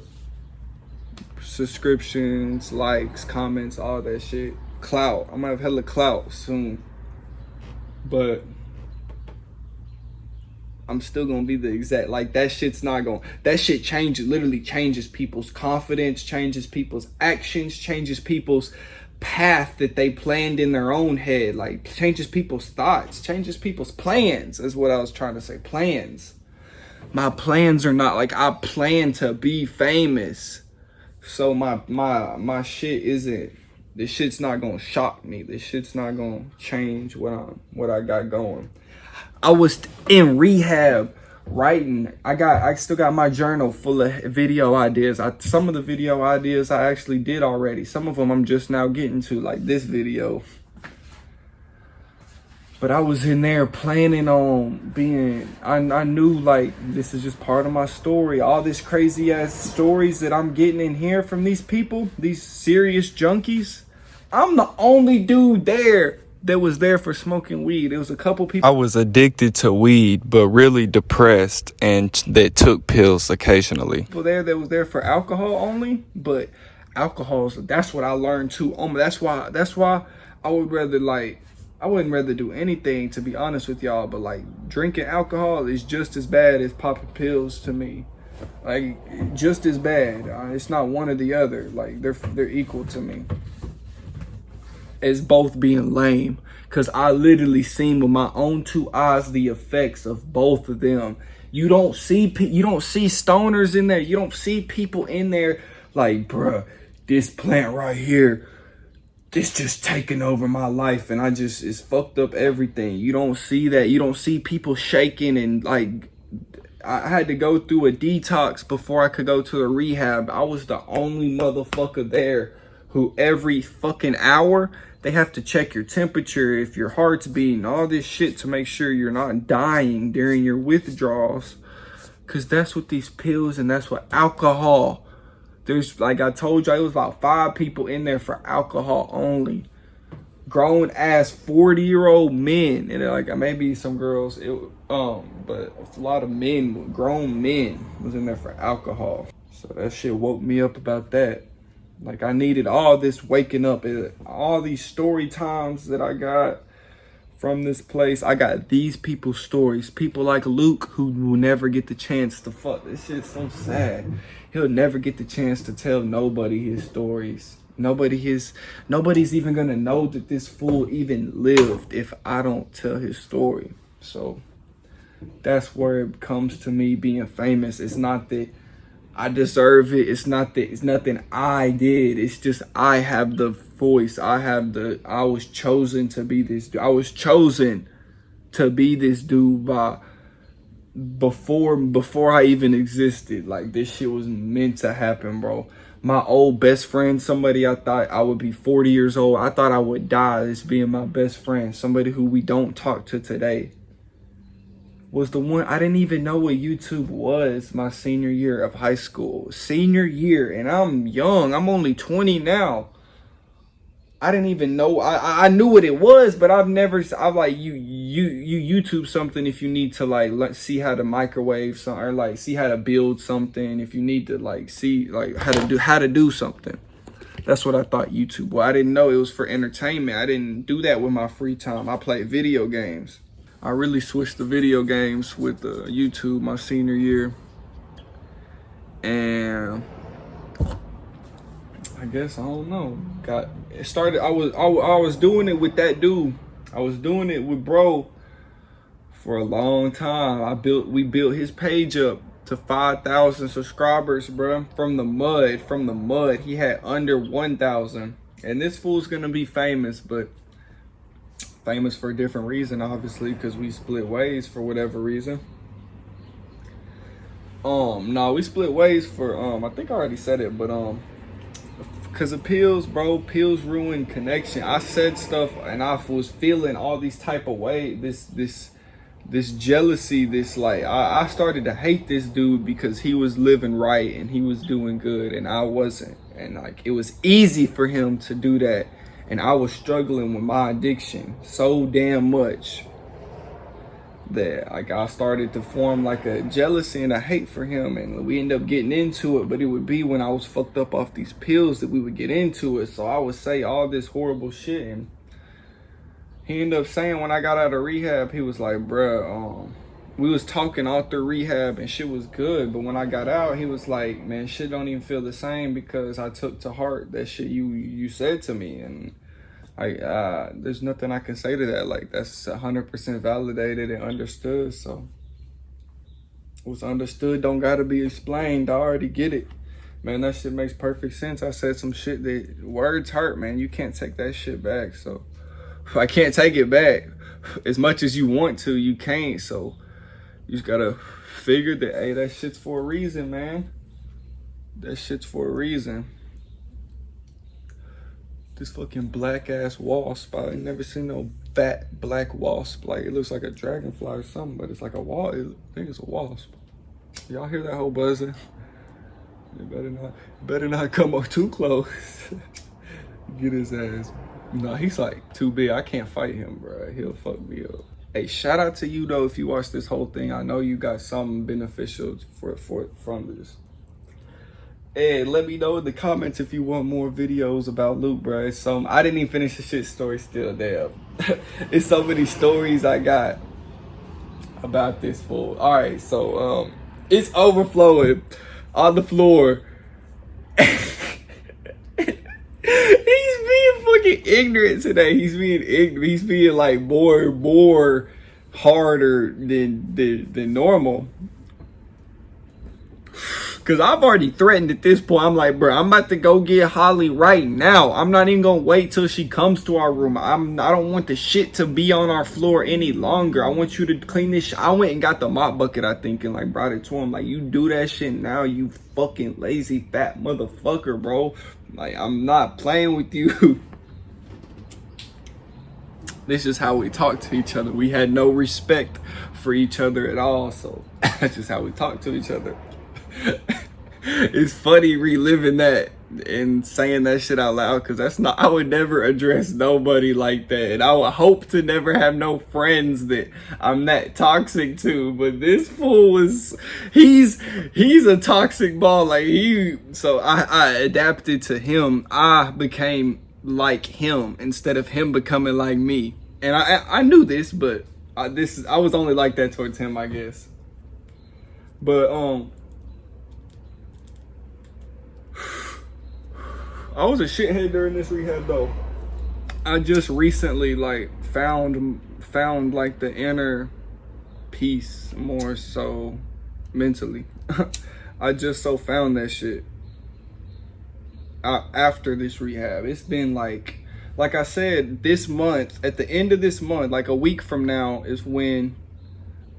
subscriptions, likes, comments, all that shit. Clout. I'm gonna have hella clout soon. But I'm still gonna be the exact, like, that shit literally changes people's confidence, changes people's actions, changes people's path that they planned in their own head, like changes people's thoughts, changes people's plans, is what I was trying to say. Plans. My plans are not like, I plan to be famous. So my shit isn't, this shit's not gonna shock me. This shit's not gonna change what I got going. I was in rehab writing. I still got my journal full of video ideas. Some of the video ideas I actually did already. Some of them I'm just now getting to, like this video. But I was in there planning on being, I knew like this is just part of my story. All this crazy ass stories that I'm getting in here from these people, these serious junkies. I'm the only dude there that was there for smoking weed. It was a couple people. I was addicted to weed, but really depressed, and that took pills occasionally. People there that was there for alcohol only, but alcohol's, that's what I learned too. That's why I wouldn't rather do anything, to be honest with y'all, but like drinking alcohol is just as bad as popping pills to me. Like just as bad. It's not one or the other. Like they're equal to me as both being lame, because I literally seen with my own two eyes the effects of both of them. You don't see stoners in there. You don't see people in there like, bruh, this plant right here, this just taking over my life, and it's fucked up everything. You don't see that. You don't see people shaking, and like, I had to go through a detox before I could go to the rehab. I was the only motherfucker there who every fucking hour they have to check your temperature, if your heart's beating, all this shit to make sure you're not dying during your withdrawals. Cause that's what these pills and that's what alcohol. There's, like I told you, it was about 5 people in there for alcohol only. Grown ass 40-year-old men, and like maybe some girls, but a lot of men, grown men, was in there for alcohol. So that shit woke me up about that. Like I needed all this waking up, all these story times that I got from this place. I got these people's stories. People like Luke, who will never get the chance to fuck. This shit's so sad. He'll never get the chance to tell nobody his stories. Nobody's even gonna know that this fool even lived if I don't tell his story. So that's where it comes to me being famous. It's not that I deserve it. It's nothing I did. It's just I have the voice. I was chosen to be this dude. I was chosen to be this dude before I even existed. Like this shit was meant to happen, bro. My old best friend, somebody I thought I would be 40 years old. I thought I would die as being my best friend. Somebody who we don't talk to today. Was the one, I didn't even know what YouTube was my senior year of high school. Senior year, and I'm young. I'm only 20 now. I didn't even know. I knew what it was, but I'm like, you YouTube something if you need to like see how to microwave something, or like see how to build something. If you need to like see like how to do something. That's what I thought YouTube was. I didn't know it was for entertainment. I didn't do that with my free time. I played video games. I really switched to video games with YouTube my senior year, and I guess I don't know. It started. I was doing it with that dude. I was doing it with bro for a long time. We built his page up to 5,000 subscribers, bro. From the mud. He had under 1,000, and this fool's gonna be famous, but famous for a different reason, obviously, because we split ways for whatever reason. No, we split ways for I think I already said it, but because of pills, bro. Pills ruined connection. I said stuff and I was feeling all these type of ways, this jealousy, this like I started to hate this dude because he was living right and he was doing good and I wasn't. And like it was easy for him to do that. And I was struggling with my addiction so damn much that like I started to form like a jealousy and a hate for him, and we ended up getting into it. But it would be when I was fucked up off these pills that we would get into it. So I would say all this horrible shit, and he ended up saying when I got out of rehab, he was like, bruh, we was talking all through rehab and shit was good, but when I got out, he was like, man, shit don't even feel the same because I took to heart that shit you said to me. And there's nothing I can say to that. Like, that's 100% validated and understood. So what's understood don't gotta be explained. I already get it. Man, that shit makes perfect sense. I said some shit that words hurt, man. You can't take that shit back. So I can't take it back. As much as you want to, you can't. So you just gotta figure that, hey, that shit's for a reason, man. That shit's for a reason. This fucking black ass wasp. I ain't never seen no fat black wasp. Like, it looks like a dragonfly or something, but it's like a wasp. I think it's a wasp. Y'all hear that whole buzzing? You better not come up too close. Get his ass. No, he's like too big. I can't fight him, bro. He'll fuck me up. Hey, shout out to you though if you watch this whole thing. I know you got something beneficial from this. And let me know in the comments if you want more videos about Luke, bro. It's I didn't even finish the shit story still, damn. It's so many stories I got about this fool. All right, so it's overflowing on the floor. He's being fucking ignorant today. He's being ignorant. He's being like more harder than normal. Cause I've already threatened at this point. I'm like, bro, I'm about to go get Holly right now. I'm not even gonna wait till she comes to our room. I don't want the shit to be on our floor any longer. I want you to clean this shit. I went and got the mop bucket, I think, and like brought it to him. Like, you do that shit now, you fucking lazy fat motherfucker, bro. Like, I'm not playing with you. This is how we talk to each other. We had no respect for each other at all. So that's just how we talk to each other. It's funny reliving that and saying that shit out loud, because that's not, I would never address nobody like that, and I would hope to never have no friends that I'm that toxic to. But this fool was, he's a toxic ball. Like, so I adapted to him. I became like him instead of him becoming like me, and I knew this, but I was only like that towards him, I guess. But I was a shithead during this rehab though. I just recently like found like the inner peace more so mentally. I just so found that shit after this rehab. It's been like I said, this month, at the end of this month, like a week from now, is when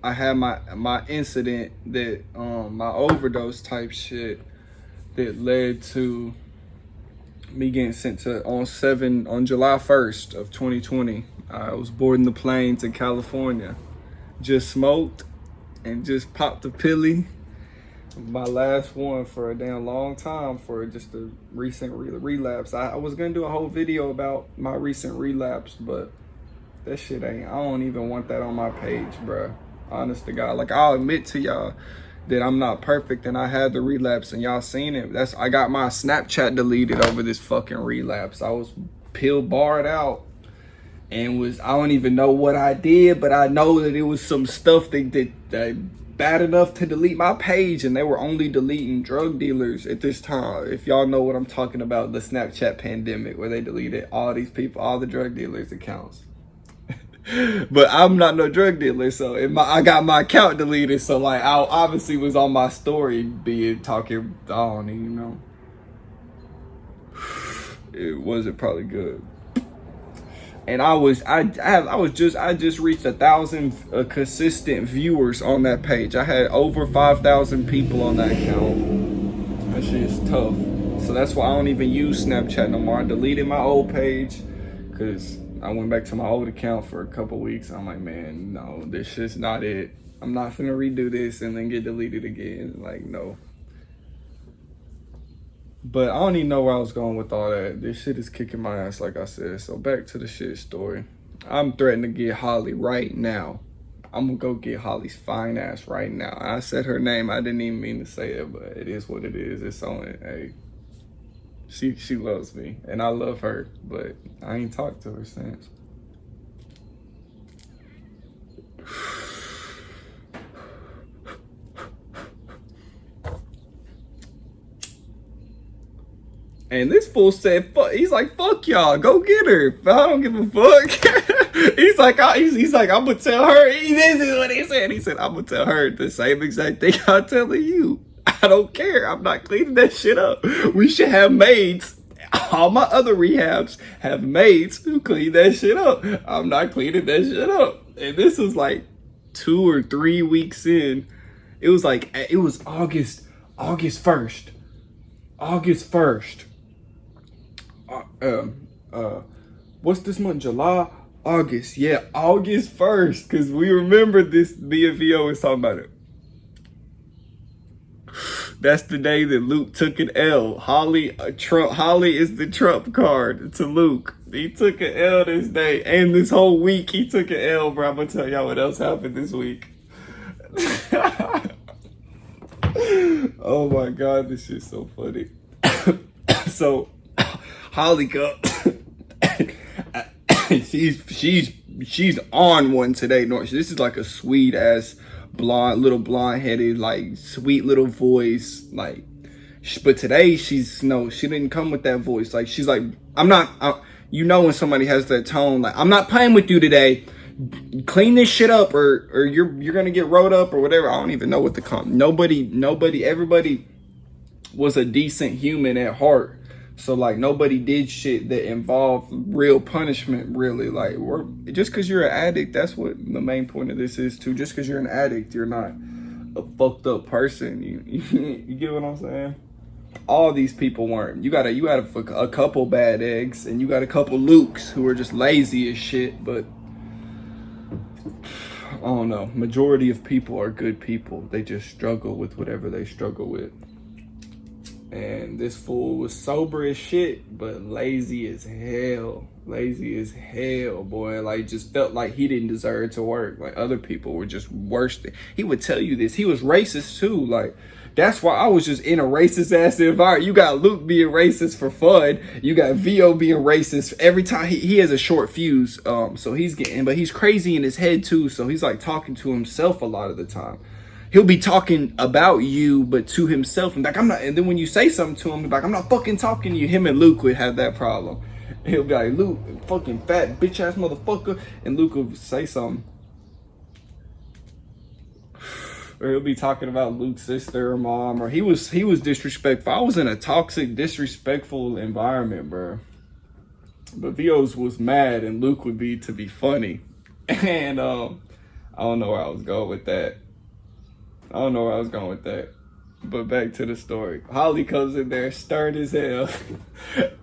I had my incident that my overdose type shit that led to me getting sent to on July 1st of 2020. I was boarding the plane to California. Just smoked and just popped a pilly. My last one for a damn long time for just a recent relapse. I was gonna do a whole video about my recent relapse, but that shit I don't even want that on my page, bruh. Honest to God. Like, I'll admit to y'all that I'm not perfect and I had the relapse and y'all seen it. I got my Snapchat deleted over this fucking relapse. I was pill barred out and I don't even know what I did, but I know that it was some stuff that bad enough to delete my page, and they were only deleting drug dealers at this time. If y'all know what I'm talking about, the Snapchat pandemic where they deleted all these people, all the drug dealers' accounts. But I'm not no drug dealer, so I got my account deleted. So like, I obviously was on my story talking, I don't even know. It wasn't probably good. And I just reached 1,000 consistent viewers on that page. I had over 5,000 people on that account. That shit is tough. So that's why I don't even use Snapchat no more. I deleted my old page because I went back to my old account for a couple weeks. I'm like, man, no, this shit's not it. I'm not finna redo this and then get deleted again. Like, no. But I don't even know where I was going with all that. This shit is kicking my ass, like I said. So back to the shit story. I'm threatening to get Holly right now. I'm gonna go get Holly's fine ass right now. I said her name. I didn't even mean to say it, but it is what it is. It's on it. Hey, she loves me, and I love her, but I ain't talked to her since. And this fool said, "Fuck." He's like, "Fuck y'all, go get her." I don't give a fuck. He's like, I'm gonna tell her. This is what he said. He said, I'm gonna tell her the same exact thing I'm telling you. I don't care. I'm not cleaning that shit up. We should have maids. All my other rehabs have maids who clean that shit up. I'm not cleaning that shit up. And this was like 2 or 3 weeks in. It was August 1st. August 1st. What's this month? July? August. Yeah, August 1st. Because we remember this, me and VO was talking about it. That's the day that Luke took an L. Holly is the trump card to Luke. He took an L this day. And this whole week he took an L, bro. I'm going to tell y'all what else happened this week. Oh my God, this shit's so funny. So Holly comes. she's on one today. No, this is like a sweet ass blonde headed, like sweet little voice. Like, but today she didn't come with that voice. Like, she's like, you know when somebody has that tone, like, I'm not playing with you today. Clean this shit up, or you're gonna get rolled up or whatever. I don't even know what to call. Everybody was a decent human at heart. So like nobody did shit that involved real punishment, really. Like, just because you're an addict, that's what the main point of this is too. Just because you're an addict, you're not a fucked up person. You get what I'm saying? All these people weren't. You got a couple bad eggs, and you got a couple Lukes who are just lazy as shit. But I don't know. Majority of people are good people. They just struggle with whatever they struggle with. And this fool was sober as shit, but lazy as hell. Lazy as hell, boy. Like, just felt like he didn't deserve to work. Like, other people were just worse than. He would tell you this. He was racist too. Like, that's why I was just in a racist ass environment. You got Luke being racist for fun. You got VO being racist. Every time he has a short fuse. So but he's crazy in his head too. So he's like talking to himself a lot of the time. He'll be talking about you, but to himself. And like, I'm not. And then when you say something to him, he'll be like, I'm not fucking talking to you. Him and Luke would have that problem. He'll be like, Luke, fucking fat bitch ass motherfucker. And Luke will say something. Or he'll be talking about Luke's sister or mom. Or he was disrespectful. I was in a toxic, disrespectful environment, bro. But Vio's was mad, and Luke would be to be funny. And I don't know where I was going with that. But back to the story. Holly comes in there stern as hell.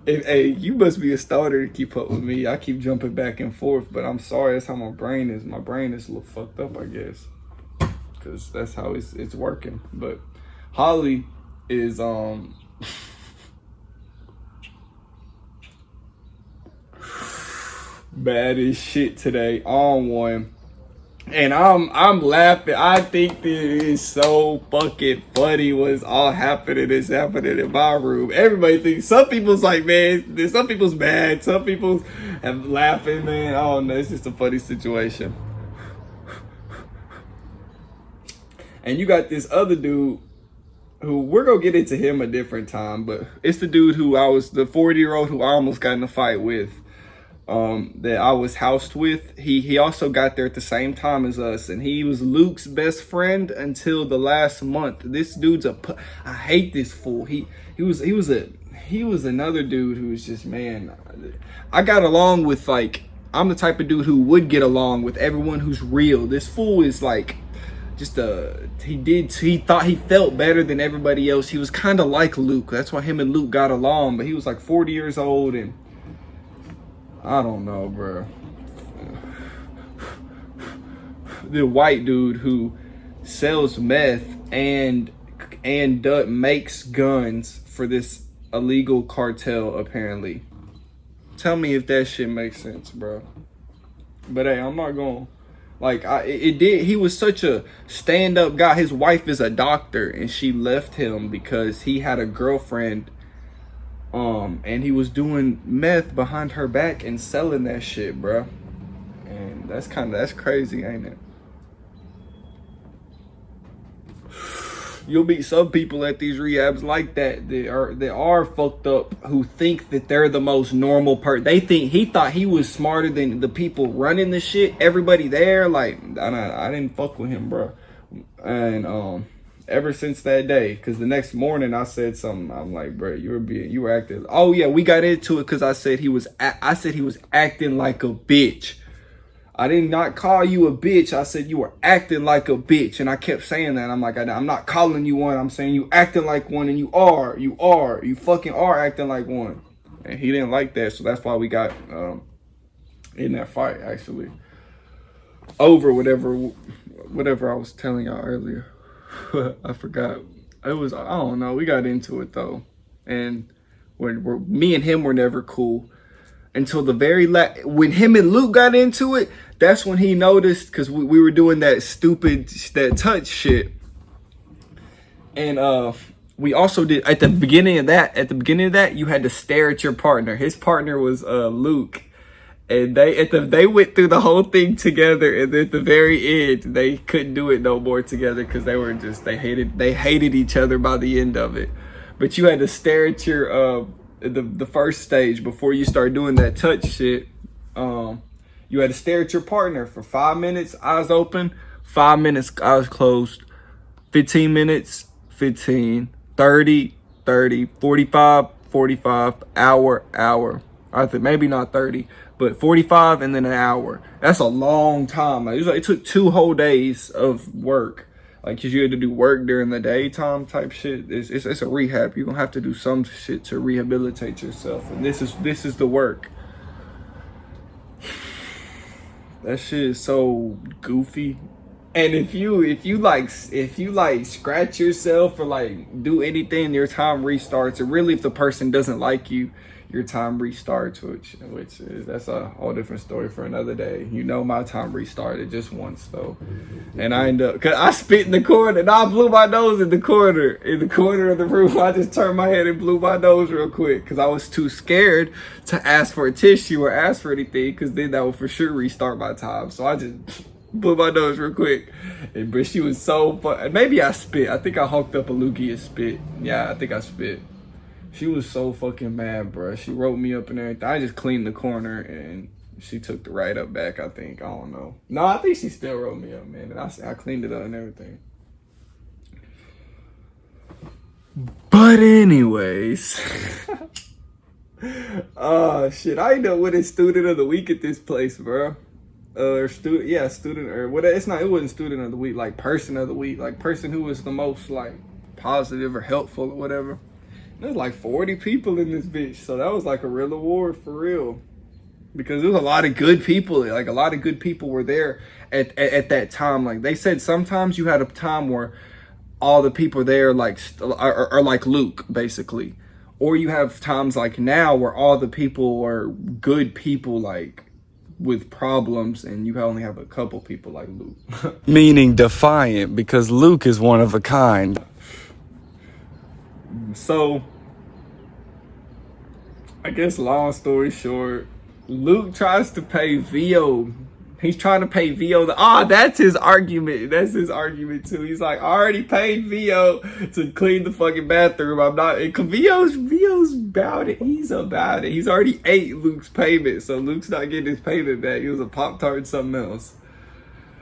Hey, you must be a starter to keep up with me. I keep jumping back and forth, but I'm sorry. That's how my brain is. My brain is a little fucked up, I guess. Because that's how it's working. But Holly is bad as shit today on one. And I'm laughing. I think this is so fucking funny. What's all happening is happening in my room. Everybody thinks, some people's like, man, some people's mad. Some people have laughing, man. I don't know. It's just a funny situation. And you got this other dude who, we're gonna get into him a different time, but it's the dude who the 40-year-old who I almost got in a fight with. That I was housed with. He also got there at the same time as us, and he was Luke's best friend until the last month. This dude's I hate this fool. He was another dude who was just, man, I got along with, like, I'm the type of dude who would get along with everyone who's real. This fool is like just he thought he felt better than everybody else. He was kind of like Luke. That's why him and Luke got along, but he was like 40 years old, and I don't know, bro. The white dude who sells meth and makes guns for this illegal cartel, apparently. Tell me if that shit makes sense, bro. But hey, I'm not going. Like, it did. He was such a stand-up guy. His wife is a doctor, and she left him because he had a girlfriend. And he was doing meth behind her back and selling that shit, bro. And that's crazy, ain't it? You'll meet some people at these rehabs like that that are fucked up, who think that they're the most normal person. He thought he was smarter than the people running the shit. Everybody there, like, I didn't fuck with him, bro. And ever since that day, because the next morning I said something. I'm like, bro, you were acting. Oh yeah, we got into it because I said he was acting like a bitch. I did not call you a bitch. I said you were acting like a bitch. And I kept saying that. I'm like, I'm not calling you one. I'm saying you acting like one, and you fucking are acting like one. And he didn't like that. So that's why we got in that fight, actually. Over whatever I was telling y'all earlier. I forgot. I don't know. We got into it though. And me and him were never cool. Until the very last, when him and Luke got into it, that's when he noticed, because we were doing that touch shit. And we also did, at the beginning of that, you had to stare at your partner. His partner was Luke. And they went through the whole thing together, and at the very end, they couldn't do it no more together because they hated each other by the end of it. But you had to stare at your the first stage before you start doing that touch shit. You had to stare at your partner for 5 minutes, eyes open, 5 minutes, eyes closed, 15 minutes, 15, 30, 30, 45, 45, hour. I think maybe not 30, but 45 and then an hour. That's a long time. Like, it took 2 whole days of work. Like, cause you had to do work during the daytime type shit. It's a rehab. You're gonna have to do some shit to rehabilitate yourself. And this is the work. That shit is so goofy. And if you like scratch yourself or like do anything, your time restarts. And really, if the person doesn't like you, your time restarts, which is, that's a whole different story for another day. You know, my time restarted just once though, and I ended up, cause I spit in the corner and I blew my nose in the corner of the room. I just turned my head and blew my nose real quick because I was too scared to ask for a tissue or ask for anything, because then that would for sure restart my time. So I just blew my nose real quick. But she was so fun. Maybe I spit. I think I hulked up a loogie and spit. Yeah, I think I spit. She was so fucking mad, bro. She wrote me up and everything. I just cleaned the corner and she took the write up back, I think. I don't know. No, I think she still wrote me up, man. And I cleaned it up and everything. But anyways. Oh, shit. I ended up winning student of the week at this place, bro. Student, or what? It wasn't student of the week, like person of the week, like person who was the most like positive or helpful or whatever. There's like 40 people in this bitch, so that was like a real award for real, because there was a lot of good people. Like, a lot of good people were there at that time. Like, they said sometimes you had a time where all the people there like are like Luke, basically, or you have times like now where all the people are good people, like with problems, and you only have a couple people like Luke. Meaning defiant, because Luke is one of a kind. So, I guess long story short, Luke tries to pay Vio. He's trying to pay Vio. That's his argument. That's his argument too. He's like, I already paid Vio to clean the fucking bathroom. I'm not. Vio's about it. He's about it. He's already ate Luke's payment, so Luke's not getting his payment back. It was a Pop-Tart and something else,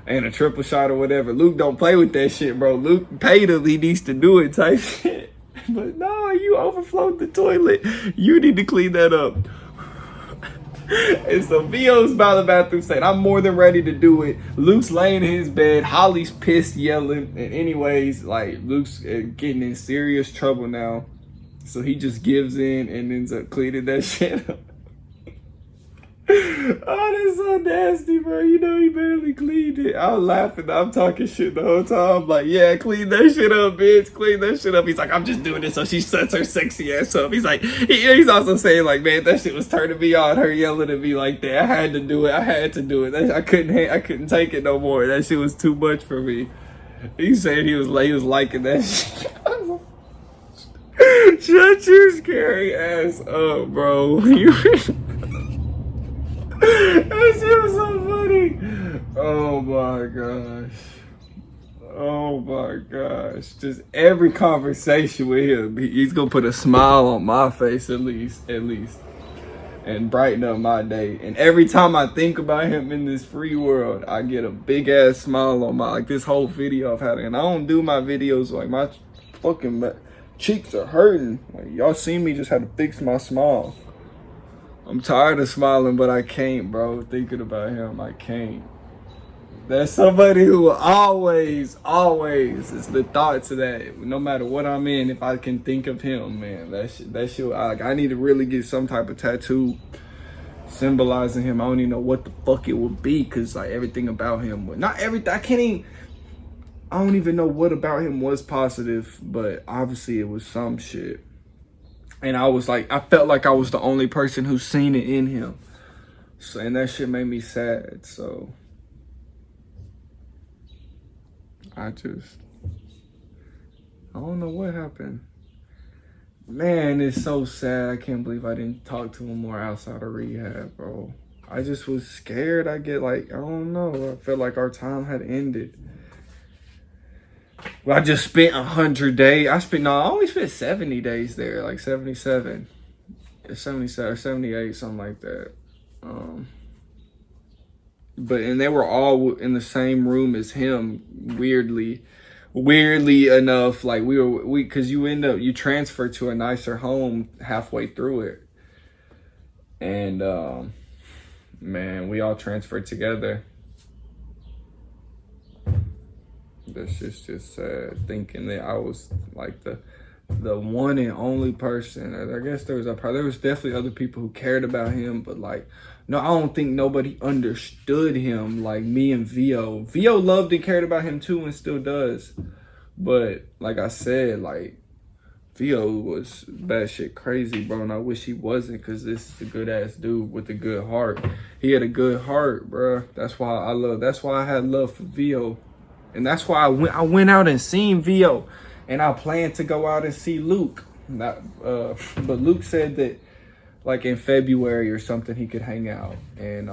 and a triple shot or whatever. Luke don't play with that shit, bro. Luke paid him. He needs to do it type shit. But no, you overflowed the toilet. You need to clean that up. And so Vio's by the bathroom saying, I'm more than ready to do it. Luke's laying in his bed. Holly's pissed, yelling. And anyways, like, Luke's getting in serious trouble now. So he just gives in and ends up cleaning that shit up. Oh, that's so nasty, bro. You know he barely cleaned it. I was laughing. I'm talking shit the whole time. I'm like, yeah, clean that shit up, bitch. Clean that shit up. He's like, I'm just doing it so she sets her sexy ass up. He's like, he's also saying like, man, that shit was turning me on. Her yelling at me like that. I had to do it. I had to do it. I couldn't take it no more. That shit was too much for me. He said he was liking that shit. Shut your scary ass up, bro. That shit was so funny. Oh my gosh. Oh my gosh. Just every conversation with him, he's gonna put a smile on my face at least. And brighten up my day. And every time I think about him in this free world, I get a big ass smile on my, like this whole video I've had. And I don't do my videos like my fucking cheeks are hurting. Like y'all seen me just had to fix my smile. I'm tired of smiling, but I can't, bro. Thinking about him, I can't. That's somebody who always is the thoughts of that. No matter what I'm in, if I can think of him, man, that shit. I need to really get some type of tattoo symbolizing him. I don't even know what the fuck it would be, cause like everything about him, not everything. I don't even know what about him was positive, but obviously it was some shit. And I felt like I was the only person who seen it in him. So, and that shit made me sad. So I don't know what happened. Man, it's so sad. I can't believe I didn't talk to him more outside of rehab, bro. I just was scared. I don't know. I felt like our time had ended. Well, I just spent 100 days. I only spent 70 days there, like 77, 77 or 78, something like that. And they were all in the same room as him, weirdly enough. Like cause you transfer to a nicer home halfway through it. And, man, we all transferred together. That's just sad, thinking that I was like the one and only person. I guess there was definitely other people who cared about him, but like, no, I don't think nobody understood him like me and Vio. Vio loved and cared about him too and still does. But like I said, like Vio was batshit crazy, bro, and I wish he wasn't, because this is a good ass dude with a good heart. He had a good heart, bro. That's why I had love for Vio. And that's why I went out and seen Vio, and I planned to go out and see Luke. But Luke said that like in February or something he could hang out, and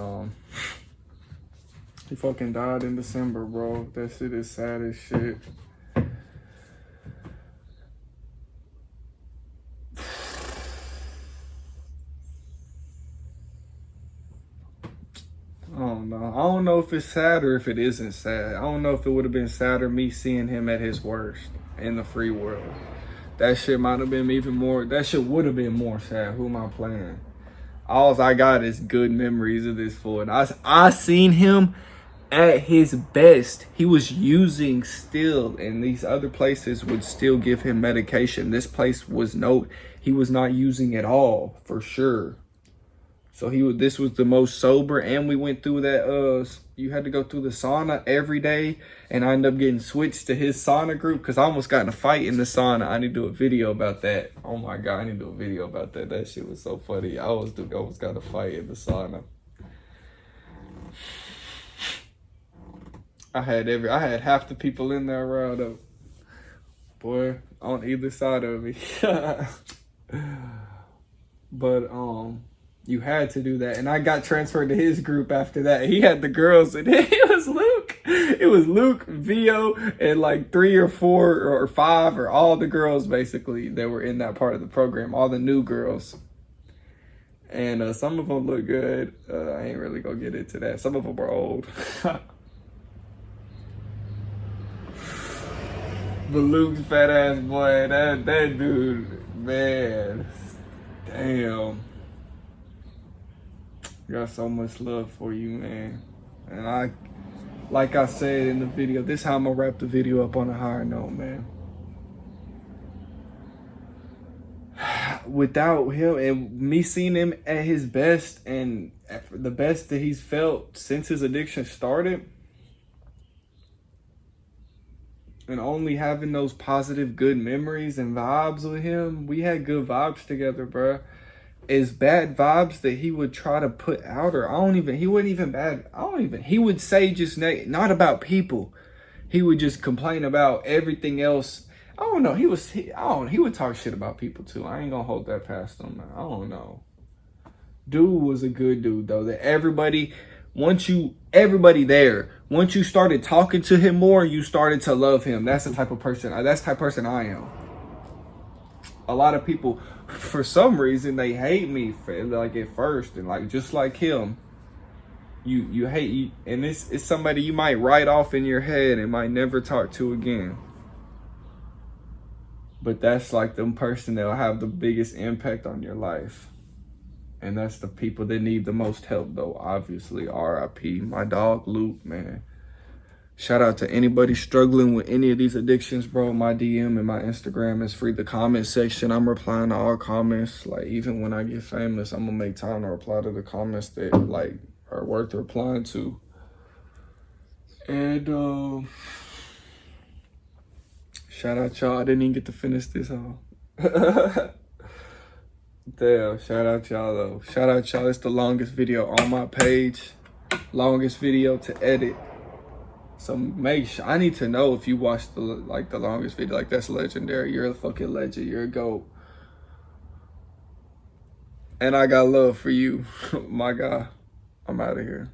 he fucking died in December, bro. That shit is sad as shit. I don't know if it's sad or if it isn't sad. I don't know if it would have been sadder me seeing him at his worst in the free world. That shit might have been even more. That shit would have been more sad. Who am I playing? All I got is good memories of this fool. And I seen him at his best. He was using still, and these other places would still give him medication. This place he was not using at all, for sure. So this was the most sober, and we went through that, you had to go through the sauna every day, and I ended up getting switched to his sauna group, because I almost got in a fight in the sauna. I need to do a video about that. Oh my God, I need to do a video about that. That shit was so funny. I almost got in a fight in the sauna. I had half the people in there around up. Boy, on either side of me. But, you had to do that. And I got transferred to his group after that. He had the girls, and it was Luke. It was Luke, Vio, and like 3 or 4 or 5 or all the girls basically that were in that part of the program. All the new girls. And some of them look good. I ain't really gonna get into that. Some of them are old. But Luke's fat ass boy, that dude, man, damn. Got so much love for you, man. And like I said in the video, this is how I'm gonna wrap the video up on a higher note, man. without him and me seeing him at his best and the best that he's felt since his addiction started, and only having those positive, good memories and vibes with him, we had good vibes together, bruh. Is bad vibes that he would try to put out, or he wouldn't even bad, he would say just not about people. He would just complain about everything else. I don't know. He would talk shit about people too. I ain't gonna hold that past him, man. I don't know. Dude was a good dude though. That once you started talking to him more, you started to love him. That's the type of person. That's the type of person I am. A lot of people, for some reason, they hate me like at first, and like just like him. You hate you, and it's somebody you might write off in your head and might never talk to again. But that's like the person that'll have the biggest impact on your life. And that's the people that need the most help though, obviously. R.I.P. My dog Luke, man. Shout out to anybody struggling with any of these addictions, bro. My DM and my Instagram is free. The comment section, I'm replying to all comments. Like, even when I get famous, I'm gonna make time to reply to the comments that like are worth replying to. And shout out y'all. I didn't even get to finish this all. Damn, shout out y'all though. Shout out y'all. It's the longest video on my page. Longest video to edit. So make sure, I need to know if you watched the longest video. Like, that's legendary. You're a fucking legend. You're a GOAT. And I got love for you, my guy. I'm out of here.